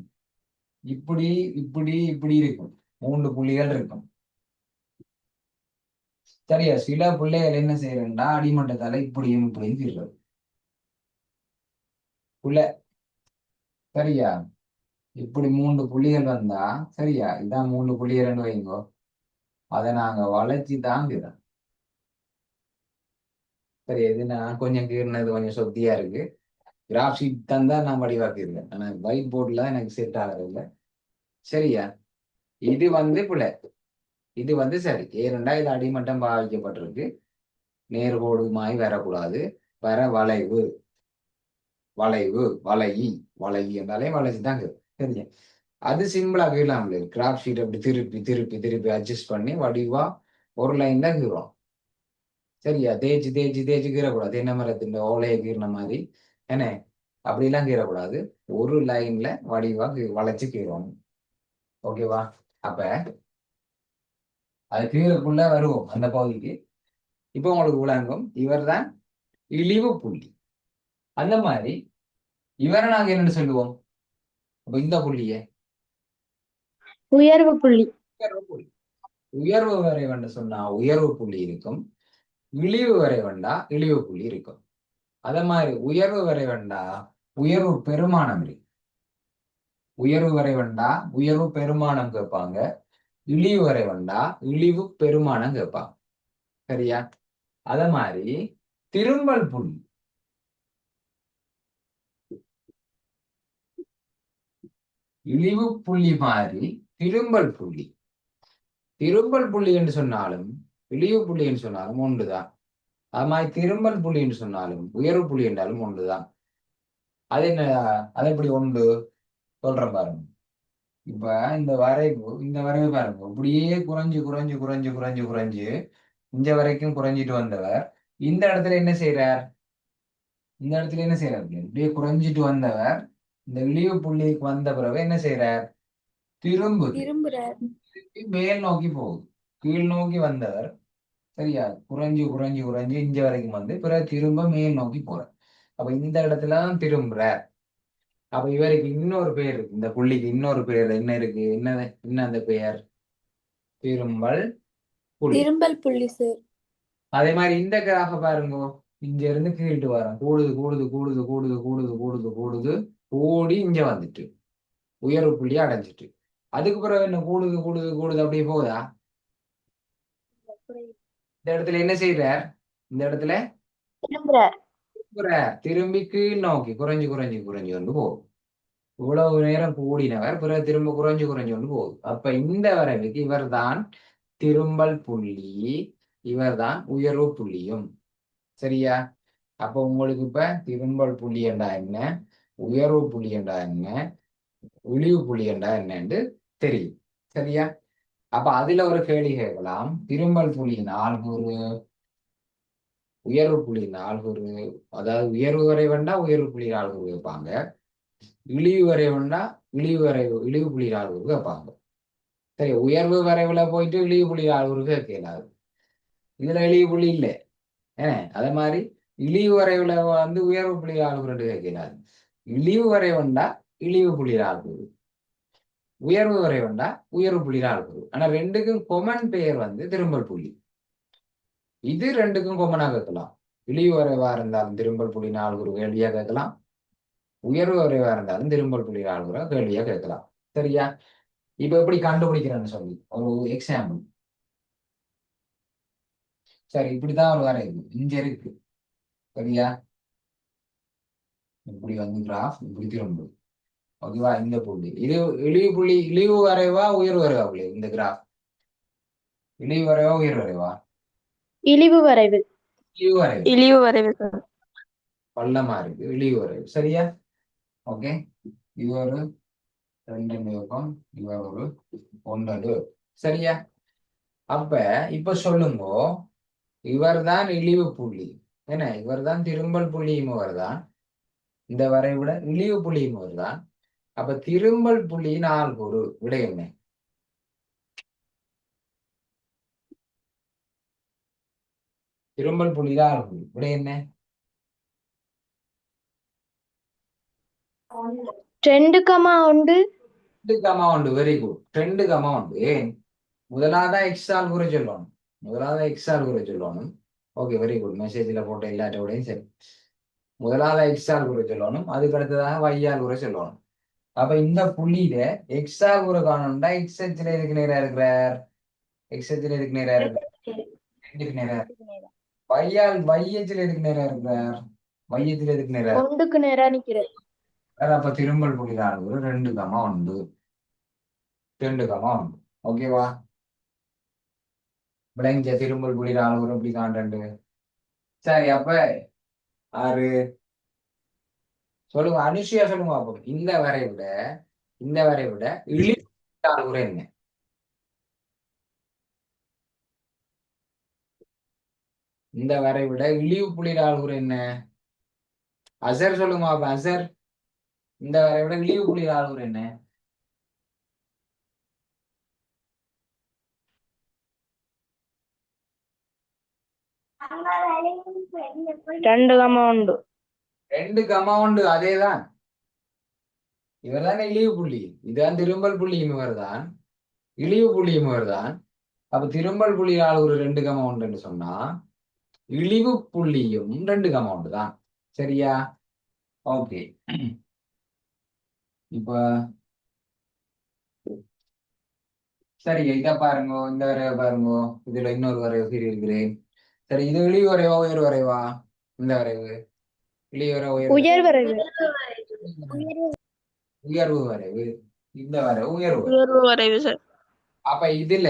இப்படி இப்படி இப்படி இருக்கும், 3 புள்ளிகள் இருக்கும். சரியா? சில பிள்ளைகள் என்ன செய்யறா, அடிமட்டத்தால இப்படியும் இப்படியும் கீறுறது புள்ள. சரியா? இப்படி 3 புள்ளிகள் வந்தா, சரியா, இதான் 3 புள்ளிகள் வைங்கோ, அதை நாங்க வளைச்சு தான் கீறோம். சரி, இது நான் கொஞ்சம் கீறினது கொஞ்சம் சொத்தியா இருக்கு. கிராஃப் ஷீட் தந்தா நான் வடிவாக்கிருக்கேன், ஆனா ஒயிட் போர்ட்ல எனக்கு செட் ஆகிறது. சரியா? இது பிள்ளை, இது சரி. ஏனென்றா இது அடிமட்டம் பாவிக்கப்பட்டிருக்கு, நேர்கோடுமாய் வரக்கூடாது. வர வளைவு, வளைவு வளையி, வளையி என்றாலே வளைச்சு தாங்க. சரியா? அது சிம்பிளா கீழாம கிராஃப் ஷீட் அப்படி திருப்பி திருப்பி திருப்பி அட்ஜஸ்ட் பண்ணி வடிவா ஒரு லைன் தான் கீறோம். சரியா? தேய்ச்சி தேய்ச்சி தேய்ச்சி கீறக்கூடாது. என்ன மரத்தின் ஓலையை கீறின மாதிரி என்ன அப்படிலாம் கீறக்கூடாது. ஒரு லைன்ல வடிவா வளைச்சு கீறணும். ஓகேவா? அப்ப அது கீழக்குள்ள வருவோம் அந்த பகுதிக்கு. இப்போ உங்களுக்கு விளங்கும் இவர் தான் இழிவு புள்ளி. அந்த மாதிரி இவரை நாங்க என்னன்னு சொல்லுவோம்? அப்ப இந்த புள்ளிய உயர்வு புள்ளி. உயர்வு புள்ளி. உயர்வு வரைவண்டு சொன்னா உயர்வு புள்ளி இருக்கும். இழிவு வரைவண்டா இழிவு புள்ளி இருக்கும். அத மாதிரி உயர்வு வரைவண்டா உயர்வு பெருமானம் இருக்கு. உயர்வு வரைவண்டா உயர்வு பெருமானம் கேட்பாங்க. இழிவு வரைவண்டா இழிவு பெருமானம் கேட்பாங்க. சரியா? அத மாதிரி திரும்பல் புள்ளி. இழிவு புள்ளி மாதிரி திரும்பல் புள்ளி. திரும்பல் புள்ளி என்று சொன்னாலும் இழிவு புள்ளி என்று சொன்னாலும் ஒன்றுதான். அது மாதிரி திரும்பல் புள்ளி என்று சொன்னாலும் உயர்வு புள்ளி என்றாலும் ஒன்றுதான். அது என்ன? அது எப்படி ஒன்று சொல்றேன் பாருங்க. இப்ப இந்த வரைவு பாருங்க, இப்படியே குறைஞ்சு குறைஞ்சு குறைஞ்சு குறைஞ்சு குறைஞ்சு இந்த வரைக்கும் குறைஞ்சிட்டு வந்தவர் இந்த இடத்துல என்ன செய்யறார்? இந்த இடத்துல என்ன செய்யறாரு? இப்படியே குறைஞ்சிட்டு வந்தவர் இந்த இழிவு புள்ளிக்கு வந்த பிறகு என்ன செய்யறார்? திரும்புது. திரும்பி மேல் நோக்கி போகுது. கீழ் நோக்கி வந்தவர் சரியா குறைஞ்சு குறைஞ்சு குறைஞ்சு இங்க வரைக்கும் வந்து பிறகு திரும்ப மேல் நோக்கி போறார். அப்ப இந்த இடத்துல தான் திரும்புற. அப்ப இவருக்கு இன்னொரு பெயர் இருக்கு. இந்த புள்ளிக்கு இன்னொரு பெயர் என்ன இருக்கு? என்ன அந்த பெயர்? திரும்பல் புள்ளி. திரும்பல் புள்ளி சார். அதே மாதிரி இந்த கிராஃப பாருங்க. இங்க இருந்து கீழ்ட்டு வரோம். கூடுது கூடுது கூடுது கூடுது கூடுது கூடுது கூடுது கூடி இங்க வந்துட்டு உயர்வு புள்ளி அடைஞ்சிட்டு அதுக்கு பிறகு என்ன கூடுது கூடுது கூடுது அப்படியே போகுதா? இந்த இடத்துல என்ன செய்யறார்? இந்த இடத்துல திரும்புறார். திரும்பி கீழ் நோக்கி குறைஞ்சு குறைஞ்சு குறைஞ்சு கொண்டு போகும். இவ்வளவு நேரம் கூடினவர் பிறகு திரும்ப குறைஞ்சு குறைஞ்சு கொண்டு போகுது. அப்ப இந்த வரைவுக்கு இவர் தான் திரும்பல் புள்ளி. இவர் தான் உயர்வு புள்ளியும். சரியா? அப்ப உங்களுக்கு இப்ப திரும்பல் புள்ளி என்றா என்ன, உயர்வு புள்ளி என்றா என்ன, இழிவு புள்ளி என்றா என்னன்னு தெரியும். சரியா? அப்ப அதுல ஒரு கேள்வி கேட்கலாம். திரும்பல் புள்ளி 4 உயர்வு புள்ளி 4, அதாவது உயர்வு வரை வேண்டா உயர்வு புள்ளி 4 வைப்பாங்க. இழிவு வரை வேண்டா இழிவு புள்ளி 4 வைப்பாங்க. சரி, உயர்வு வரைவுல போயிட்டு இழிவு புள்ளி 4 கேட்கலாது. இதுல இழிவு புள்ளி இல்லை. ஏன் அதே மாதிரி இழிவு வரைவுல வந்து உயர்வு புள்ளி 4 கேட்கலாது. இழிவு வரை வேண்டா இழிவு புள்ளி 4, உயர்வு வரை வேண்டா உயர்வு புள்ளி 4. ஆனா ரெண்டுக்கும் கொமன் பெயர் வந்து திரும்பல் புள்ளி. இது ரெண்டுக்கும் கொமனா கேட்கலாம். இழிவு வரைவா இருந்தாலும் திரும்பல் புள்ளி 4 கேள்வியா கேட்கலாம். உயர்வு வரைவா இருந்தாலும் திரும்பல் புள்ளி 4 கேள்வியா கேட்கலாம். சரியா? இப்ப எப்படி கண்டுபிடிக்கிறேன்னு சொல்லி ஒரு எக்ஸாம்பிள். சரி, இப்படிதான் ஒரு வரைவு இங்க இருக்கு. சரியா? இப்படி வந்து கிராஃப் இப்படி திரும்புது. ஓகேவா? இந்த புள்ளி இழிவு வரைவா உயர்வு வரைவா புள்ளி இந்த கிராஃப்? இழிவு வரைவா உயர்வு வரைவா? இழிவு வரைவு. இழிவு வரைவு. இழிவு வரைவு. பள்ளமா இருக்கு, இழிவு வரைவு. சரியா? ஓகே, இது ஒரு 2 இருக்கும், இவர் ஒரு 9. சரியா? அப்ப இப்ப சொல்லுங்க, இவர் தான் இழிவு புள்ளி. என்ன? இவர் தான் திரும்பல் புள்ளியும் இவர் தான். இந்த வரைவிட இழிவு புள்ளியும் இவர் தான். அப்ப திரும்பல் புள்ளியின் ஆள்கூறு விடை என்ன? திரும்பல் புள்ளியின் ஆள்கூறு விடை என்ன? 2,1. 2,1. Very good. 2,1. ஏன்? முதலாவதா எக்ஸ் ஆள்கூறை சொல்லணும். முதலாவதா எக்ஸ் ஆள்கூறை சொல்லணும். Okay, very good. மெசேஜ்ல போட்ட எல்லாத்தோடையும் சரி. முதலாவது எக்ஸ் ஆள்கூறை சொல்லணும். அதுக்கு அடுத்ததாக y ஆள்கூறை சொல்லணும். அப்ப இந்த புள்ளியில எக்ஸ் ஆள்கூறை காணணும்டா எக்ஸ் அச்சுல எதுக்கு நேரா இருக்கிறார்? எக்ஸ் அச்சுல எதுக்கு நேரா இருக்கிறார்? எதுக்கு நேரா? y அச்சுல எதுக்கு நேரா இருக்கிறார்? y அச்சுல எதுக்கு நேரா? ஒன்றுக்கு நேரா நிக்கிறது. அப்ப திரும்பல் புள்ளி ஆள்கூறு 2,1. 2,1. ஓகேவா? விளங்கிய திரும்பல் புள்ளி ஆள்கூறு எப்படி காண்றது? சரி, அப்ப 6 சொல்லுங்க. அனுஷியா சொல்லுங்க பாப்போம். இந்த வரைவுல இந்த வரைவிட இழிவு அளவுரு என்ன? இந்த வரைவிட இழிவு புள்ளியிட அளவுரு என்ன? அசர் சொல்லுங்க பாப்போம். அசர், இந்த வரைவிட இழிவு புள்ளியிட அளவுரு என்ன? ரெண்டு கமௌண்டு 2 கமௌண்டு. அதேதான், இவர் தானே இழிவு புள்ளி. இதுதான் திரும்பல் புள்ளியும் இவர்தான், இழிவு புள்ளியும் இவர்தான். அப்ப திரும்பல் புள்ளி அளவுரு 2 கமௌண்டுன்னு சொன்னா இழிவு புள்ளியும் 2 கமௌண்டு தான். சரியா? ஓகே. இப்ப சரி, இதை பாருங்க, இந்த வரைவை பாருங்க. இதுல இன்னொரு வரைவு சரி இருக்கிறேன். சரி, இது இழிவு வரைவா உயர் வரைவா? இந்த வரைவு இழிவு வரை உயர் உயர் வரைவு. உயர்வு வரைவு. இந்த வரைவு உயர்வு. உயர்வு வரைவு சார். அப்ப இதுல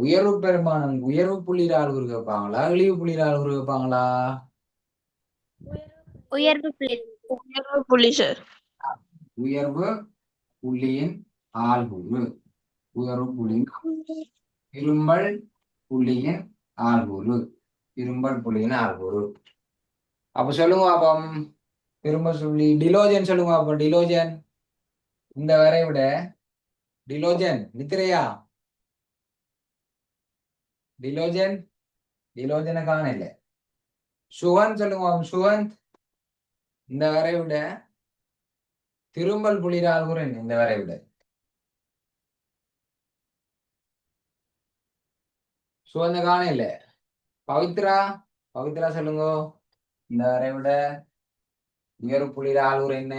உயர்வு பெருமானம் உயர்வு புள்ளியிட அளவுரு கேட்பாங்களா, இழிவு புள்ளியிட அளவுரு கேட்பாங்களா? உயர்வு புள்ளி. உயர்வு புள்ளி சார். உயர்வு புள்ளியின் ஆள்குறு. உயர்வு புள்ளியின் இரும்பல் புள்ளியின் ஆள்குறு. இரும்பல் புள்ளியின் ஆள்குறு. அப்ப சொல்லுங்க பாப்போம். திரும்ப சொல்லி டிலோஜன் சொல்லுங்க பாப்போம். டிலோஜன், இந்த வரைவிட டிலோஜன் நித்திரையா? டிலோஜன், டிலோஜனை காணல. சுகந்த் சொல்லுங்க பாப்போம். சுகந்த், இந்த வரைவிட திரும்பல் புள்ளியிட ஆள்குறு என்ன? இந்த வரைவிட சுகந்த காணல. பவித்ரா, பவித்ரா சொல்லுங்க. இந்த வரைவிட உயர்வு புள்ளியிட ஆள்குறு என்ன?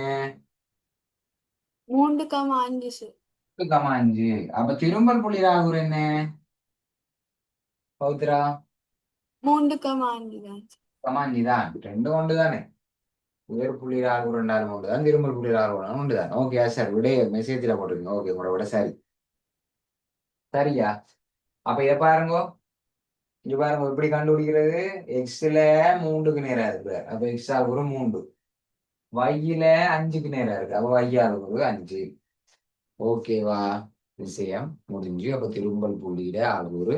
3,5 சார். 8,5. அப்ப திரும்பல் புள்ளியிட ஆள்குறு என்ன பவித்ரா? 3,5 தான். 8,5 தான். 2 ஒன்று தானே. உயர் புள்ளியிட ஆள்குறு 2 ஒன்று தான், திரும்பல் புள்ளியிட ஆள்குறு ஒன்று தான். ஓகே சார், விட மெசேஜ்ல போட்டுருங்க. ஓகே, உங்களோட விட சரி. சரியா? அப்ப இதை பாருங்க. இங்க பாருங்க எப்படி கண்டுபிடிக்கிறது. எக்ஸ்ல 3க்கு நேரா இருக்கு, அப்ப எக்ஸ் ஆள்குறு 3. வையில 5க்கு நேரா இருக்கு, அப்ப வை ஆள்குறு 5. ஓகேவா? விஷயம் முடிஞ்சு. அப்ப திரும்பல் புள்ளியிட ஆள்குறு,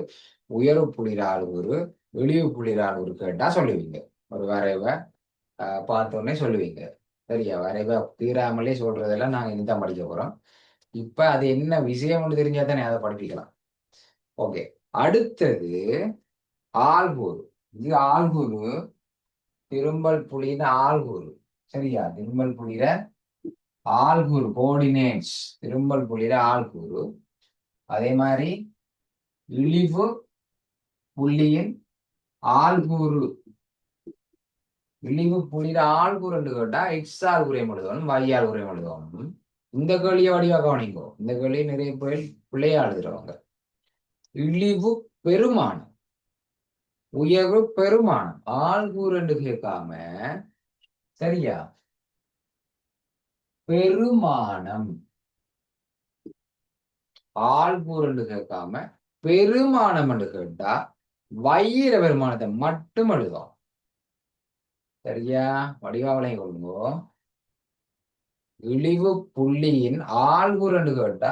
உயர்வு புள்ளியிட ஆள்குறு, இழிவு புள்ளியிட ஆள்குறு கேட்டா சொல்லுவீங்க. ஒரு வரைவை பார்த்தோன்னே சொல்லுவீங்க. சரியா? வரைவை தீராமலே சொல்றதெல்லாம் நாங்க இனிதான் படிக்க போறோம். இப்ப அது என்ன விஷயம் தெரிஞ்சா தானே அதை படிப்பிக்கலாம். ஓகே, அடுத்தது ஆள்கூறு. இது ஆள்கூறு, திரும்பல் புள்ளியிட ஆள்கூறு. சரியா? திரும்பல் புள்ளியிட ஆள்கூறு, கோஆர்டினேட்ஸ். திரும்பல் புள்ளியிட ஆள்கூறு. அதே மாதிரி இழிவு புள்ளியின் ஆள்கூறு. இழிவு புள்ளியிட ஆள்கூறு கேட்டா எக்ஸ் ஆள்கூறையும் எழுதணும், y ஆள்கூறையும் எழுதணும். இந்த கேள்வியை வடிவா கவனிங்கோ. இந்த கேள்வியை நிறைய பேர் பிள்ளையா எழுதுறவங்க. இழிவு பெருமானம், உயர்வு பெருமானம், ஆள்கூறு என்று கேட்காம, சரியா, பெருமானம். ஆள்கூறு என்று கேட்காம பெருமானம் என்று கேட்டா வையிற பெருமானத்தை மட்டும் எழுதும். சரியா? வடிவாவளை கொள்ளுங்கோ. இழிவு புள்ளியின் ஆள்கூறு என்று கேட்டா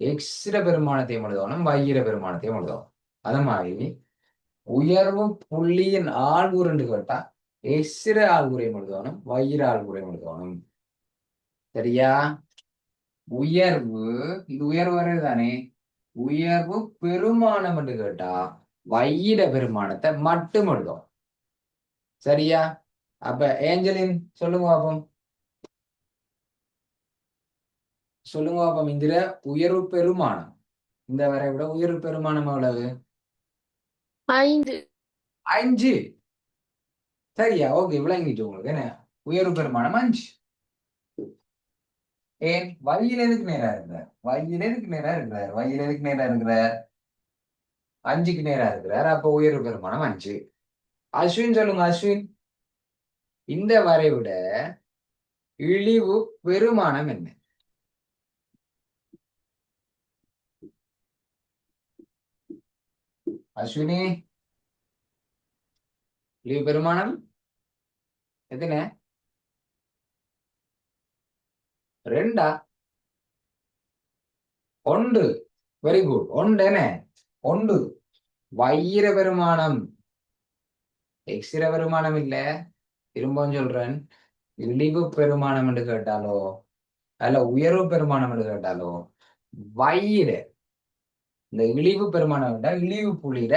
எக்ஸிர பெருமானத்தையும் எழுதணும், வையிற பெருமானத்தையும் எழுதணும். அது மாதிரி உயர்வு புள்ளியின் ஆள்கூறு என்று கேட்டா எக்ஸிர ஆள்கூறையும் எழுதணும், வையிற ஆள்கூறையும் எழுதணும். சரியா? உயர்வு, இது உயர்வு வரைவு தானே. உயர்வு பெருமானம் என்று கேட்டா வையிட பெருமானத்தை மட்டும் எழுதும். சரியா? அப்ப ஏஞ்சலின் சொல்லுங்க பாப்போம். சொல்லுங்க பாப்போம். இந்திர உயர்வு பெருமானம், இந்த வரை விட உயர்வு பெருமானம் எவ்வளவு? 5. 5. சரியா? ஓகே, விளங்கிட்டு உங்களுக்கு என்ன உயர்வு பெருமானம் 5. ஏன் வழியில் எதுக்கு நேரா இருக்கிறார்? வழியில் எதுக்கு நேரா இருக்கிறார்? வழியில் எதுக்கு நேரா இருக்கிறார்? 5க்கு நேரா இருக்கிறார். அப்ப உயர்வு பெருமானம் 5. அஸ்வின் சொல்லுங்க. அஸ்வின், இந்த வரை விட இழிவு பெருமானம் என்ன? அஸ்வினி, இழிவு பெருமானம் எத்தனை? 2. ஒன்று. Very good. ஒன்று என்ன? ஒன்று. வைர பெருமானம். எக்ஸிர பெருமானம் இல்ல, திரும்பவும் சொல்றேன். இழிவு பெருமானம் என்று கேட்டாலோ அல்ல உயர்வு பெருமானம் என்று கேட்டாலோ வைர, இந்த இழிவு பெருமானம் விட இழிவு புள்ளியிட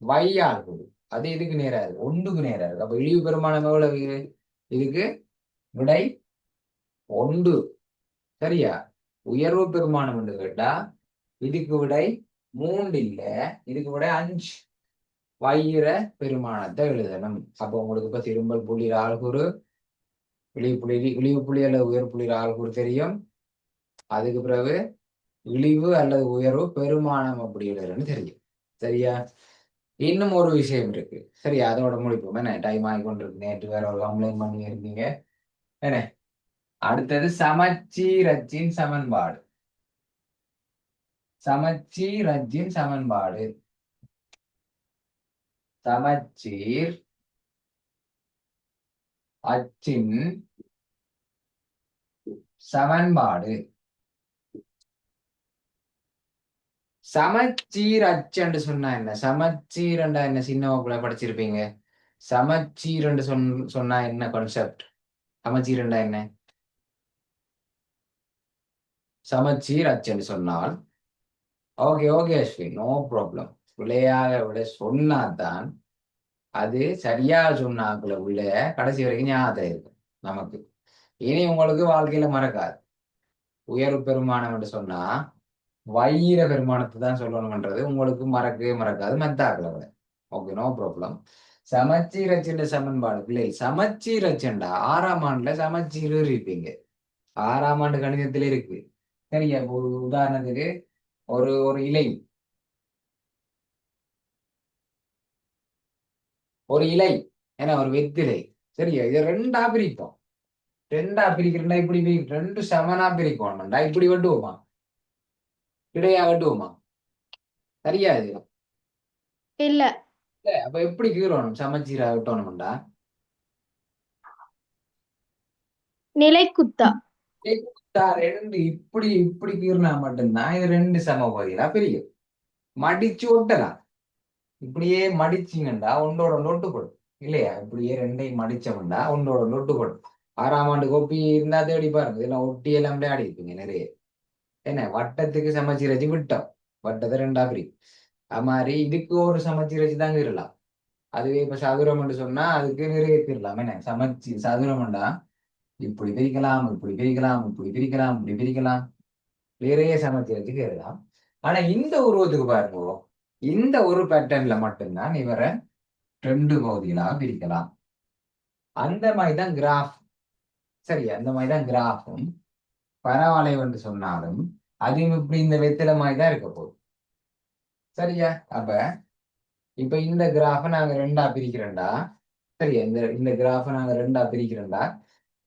வையால் கூடு. அது இதுக்கு நேரா இருக்கு, ஒன்றுக்கு நேரா இருக்கு. அப்ப இழிவு பெருமானம் எவ்வளவு? இதுக்கு விடை ஒன்று. சரியா? உயர்வு பெருமானம் என்று கேட்டா இதுக்கு விடை 3 இல்ல, இதுக்கு விடை 5. வைர பெருமானத்தை எழுதணும். அப்ப உங்களுக்கு இப்ப திரும்பல் புள்ளி ஆள்கூறு, இழிவு புள்ளி அல்லது உயர் புள்ளி ஆள்கூறு தெரியும். அதுக்கு பிறகு இழிவு அல்லது உயர்வு பெருமானம் அப்படி எழுதுறன்னு தெரியும். சரியா? இன்னும் ஒரு விஷயம் இருக்கு. சரி, அதோட முடிப்போம். என்ன டைம் ஆகி கொண்டிருக்கு, நேற்று வேற ஒரு கம்ப்ளைண்ட் பண்ணி இருந்தீங்க. என்ன அடுத்தது சமச்சீரச்சின் சமன்பாடு. சமச்சீரச்சின் சமன்பாடு. சமச்சீர் அச்சின் சமன்பாடு. சமச்சீர் அச்சு சொன்னா என்ன? சமச்சீர் என்ன? சின்ன வகுப்புல படிச்சிருப்பீங்க. சமச்சீர் சொன்னா என்ன கான்செப்ட்? சமச்சீர் என்ன? சமச்சீர் அச்சு சொன்னால் okay okay Ashwin, no problem. விளையாக விட சொன்னாதான் அது சரியா சொன்னாக்குள்ள உள்ள கடைசி வரைக்கும் ஞாபகம் இருக்கும் நமக்கு. இனி உங்களுக்கு வாழ்க்கையில மறக்காது. உயர்வு பெருமானம் என்று சொன்னா வைர பெருமானத்தை தான் சொல்லணும்ன்றது உங்களுக்கு மறக்கவே மறக்காது மெத்தாக்குல விட. Okay, no problem. சமச்சீரச்சின் சமன்பாடு பிள்ளை. சமச்சீரச்சண்டா 6ஆம் ஆண்டுல சமச்சீர் இருப்பீங்க. 6ஆம் ஆண்டு கணிதத்துல இருக்கு. சரியா? ஒரு உதாரணத்துக்கு ஒரு ஒரு இலை, ஒரு இலை ஏன்னா ஒரு வெத்திலை. சரியா? இதை 2ஆ பிரிப்போம். 2ஆ பிரிக்கிறா இப்படி ரெண்டு சமனா பிரிக்கணும்டா. இப்படி வெட்டுவோமா? இடையா வெட்டுவோமா? சரியா? இது இல்ல. அப்ப எப்படி கீறணும்? சமச்சீரா வெட்டணும்டா. நிலைக்குத்தா. ரெண்டு இப்படி இப்படி கீறினா மட்டும்தான் இது 2 சம பகுதிகளா பிரியும். மடிச்சு ஒட்டலாம். இப்படியே மடிச்சிங்கண்டா ஒன்றோட ஒன்று ஒட்டுப்படும் இல்லையா? இப்படியே 2ஐயும் மடிச்சோம்டா ஒன்றோட ஒன்று ஒட்டுப்படும். 6ஆம் ஆண்டு கோப்பி இருந்தா தேடி பாருங்க, இதெல்லாம் ஒட்டி எல்லாம் விளையாடி இருப்பீங்க நிறைய. என்ன வட்டத்துக்கு சமச்சீரச்சு விட்டோம், வட்டத்தை 2ஆ பிரிக்கும். அது மாதிரி இதுக்கு ஒரு சமச்சீரச்சு தான் கீறலாம். அதுவே இப்ப சதுரம் சொன்னா அதுக்கு நிறைய கீறலாம். என்ன சதுரம்டா இப்படி பிரிக்கலாம், இப்படி பிரிக்கலாம், இப்படி பிரிக்கலாம், இப்படி பிரிக்கலாம், நிறைய சமச்சீரச்சு கீறலாம். ஆனா இந்த உருவத்துக்கு பாருங்க, இந்த ஒரு பேட்டர்ன்ல மட்டும்தான் இவரை 2 பகுதிகளாக பிரிக்கலாம். அந்த மாதிரிதான் கிராஃப். சரி, அந்த மாதிரிதான் கிராஃபும் பரவளைவு என்று சொன்னாலும் அதுவும் இப்படி இந்த வெத்தில மாதிரி தான் இருக்க போகுது. சரியா? அப்ப இப்ப இந்த கிராஃபை நாங்க 2ஆ பிரிக்கிறோம்டா. சரியா? இந்த இந்த கிராஃபை நாங்க 2ஆ பிரிக்கிறோம்டா.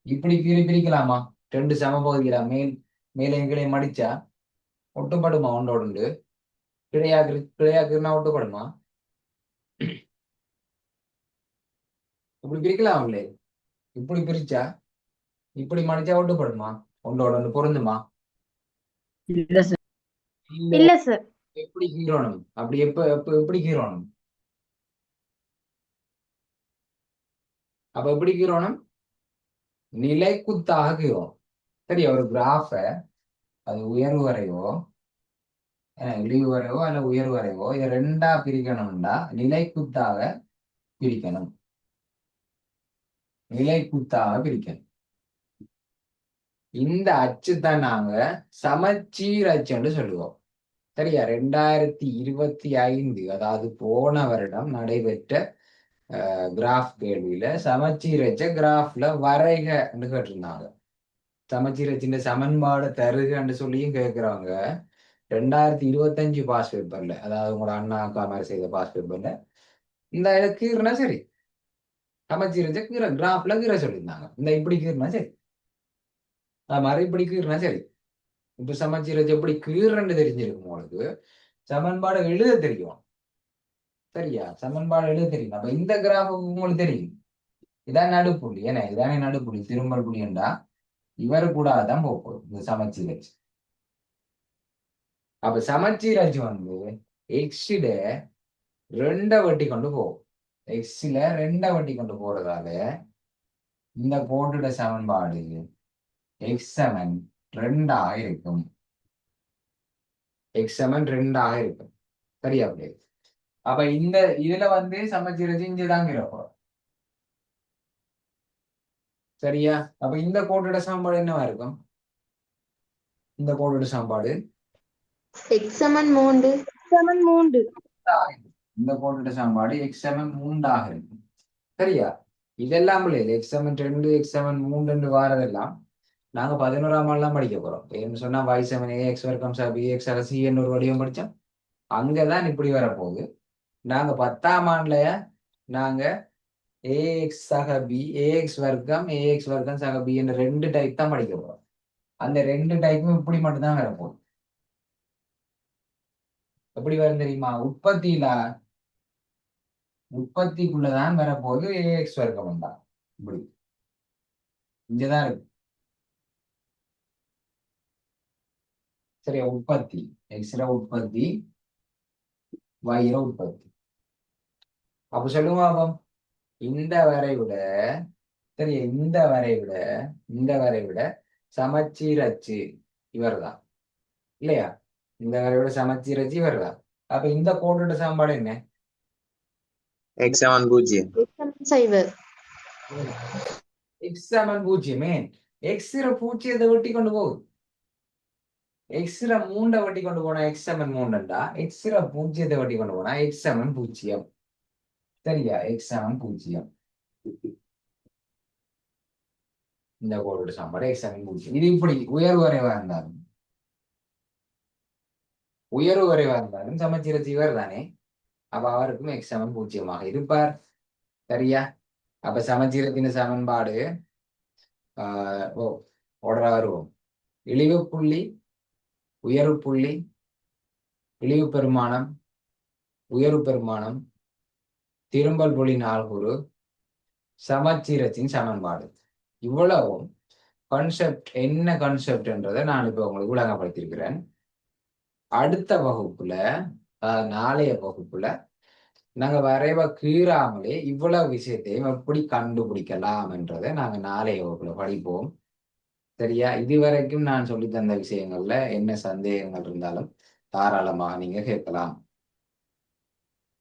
இப்படி பிரிக்கலாமா? 2 சம பகுதிகளா மேலே கீழே மடிச்சா ஒட்டுப்படுமா? ஒன்றோடு கிடையாக்குன்னா ஒட்டுப்படுமா? இப்படி பிரிக்கலாம் இல்லையே? இப்படி பிரிச்சா இப்படி மடிச்சா ஒட்டுப்படுமா? ஒன்றோட ஒன்று பொருந்துமா? இல்ல சார். எப்படி கீறணும்? அப்படி எப்படி கீறணும்? அப்ப எப்படி கீறணும்? நிலைக்குத்தாக கீறும். சரி, ஒரு கிராஃப அது உயர்வு வரைவோ இழிவு வரைவோ அல்ல உயர்வு வரைவோ இதை 2ஆ பிரிக்கணும்டா நிலைக்குத்தாக பிரிக்கணும். நிலைக்குத்தாக பிரிக்கணும். இந்த அச்சு தான் நாங்க சமச்சீர் அச்சுன்னு சொல்லுவோம். சரியா? 2025 அதாவது போன வருடம் நடைபெற்ற கிராஃப் கேள்வியில சமச்சீர் அச்ச கிராஃப்ல வரைகன்னு கேட்டிருந்தாங்க. சமச்சீர் அச்சின் சமன்பாடு தருகன்னு சொல்லியும் கேட்கிறவங்க 2025 பாஸ் பேப்பர்ல, அதாவது உங்களோட அண்ணா அக்கா மாதிரி செய்த பாஸ் பேப்பர்ல இந்த கீறுனா சரி, சமச்சீர் அச்ச கீரை கிராஃப்ல கீரை சொல்லியிருந்தாங்க. இந்த இப்படி கீறுனா சரி, அது மாதிரி இப்படி கீறுனா சரி. இப்ப சமச்சீர் அச்ச எப்படி கீறுன்னு தெரிஞ்சிருக்கும் உங்களுக்கு, சமன்பாடு எழுத தெரியும். சரியா? சமன்பாடு எழுத தெரியும். அப்ப இந்த கிராஃப் உங்களுக்கு தெரியும். இதான் நடுப்புள்ளி. ஏன்னா இதானே நடுப்புள்ளி. திரும்பல் புள்ளி என்றா இவரு கூட தான் போகும் இந்த சமச்சீர் வச்சு. அப்ப சமச்சீரச்சு வந்து எக்ஸிட 2 வட்டி கொண்டு போகும். எக்ஸில 2 வட்டி கொண்டு போறதால இந்த கோட்டோட சமன்பாடு எக்ஸ் சமன் 2 இருக்கும். எக்ஸ் சமன் 2 இருக்கும். சரியா அப்படியே? அப்ப இந்த இதுல வந்து சமச்சீரச்சு இங்கதான் இருக்கும். சரியா? அப்ப இந்த கோட்டோட சமன்பாடு என்னவா இருக்கும்? இந்த கோட்டோட சமன்பாடு எக்ஸ் சமன் 3. சமன் 3. இந்த கோட்டோட சமன்பாடு எக்ஸ் சமன் 3 இருக்கும். சரியா? இதெல்லாம் இல்லையா எக்ஸ் சமன் 2 எக்ஸ் சமன் 3 வாரதெல்லாம் நாங்க 11ஆம் ஆண்டுலாம் படிக்க போறோம். ஏன்னு சொன்னா y சமன் ax வர்க்கம் bx c ன்னு ஒரு வடிவம் படிச்சோம். அங்கதான் இப்படி வரப்போகுது. நாங்க 10ஆம் ஆண்டுல நாங்க ax சக b ax வர்க்கம் சக b என்ற 2 டைப் தான் படிக்க போறோம். அந்த 2 டைப்பும் இப்படி மட்டும்தான் வரப்போகுது. எப்படி வரும் தெரியுமா? உற்பத்திக்குள்ளதான் வரப்போகுது ax வர்க்கம் உண்டா இப்படி இங்கதான் இருக்கு. சரியா? உற்பத்தி எக்ஸ்ல உற்பத்தி y உற்பத்தி. அப்ப சொல்லுங்க பாப்போம். இந்த வரைவிட சரியா இந்த வரைவிட சமச்சீர் அச்சு இவர்தான் இல்லையா? இந்த வரைவிட சமச்சீர் அச்சு இவர்தான். அப்ப இந்த கோட்டோட சமன்பாடு என்ன? எக்ஸ் சமன் 0. சைவர். எக்ஸ் சமன் 0. எக்ஸ் 0 வெட்டி கொண்டு போகுது. எக்ஸ் 3 வட்டி கொண்டு போனா எக்ஸ் சமன் 3 எக்ஸ் 0 வட்டி கொண்டு போனா எக்ஸ் சமன் 0. சரியா? எக்ஸ் சமன் 0. இந்த கோடோட சமன்பாடு எக்ஸ் சமன் 0. இது இப்படி உயர்வு வரைவா இருந்தாலும் சமச்சீரச்சு இவர் தானே. அப்ப அவருக்கும் எக்ஸ் சமன் 0 இருப்பார். சரியா? அப்ப சமச்சீரத்தின் சமன்பாடு ஓடரா வருவோம். இழிவு புள்ளி, உயர்வு புள்ளி, இழிவு பெருமானம், உயர்வு பெருமானம், திரும்பல் புள்ளி நால்குறு, சமச்சீரத்தின் சமன்பாடு. இவ்வளவும் கான்செப்ட் என்ன கான்செப்ட்ன்றதை நான் இப்ப உங்களுக்கு விளங்கப்படுத்தியிருக்கிறேன். அடுத்த வகுப்புல நாளைய வகுப்புல நாங்க வரைவ கீறாமலே இவ்வளவு விஷயத்தையும் எப்படி கண்டுபிடிக்கலாம் என்றதை நாங்க நாளைய வகுப்புல படிப்போம். சரியா? இதுவரைக்கும் நான் சொல்லி தந்த விஷயங்கள்ல என்ன சந்தேகங்கள் இருந்தாலும் தாராளமாக நீங்க கேட்கலாம்.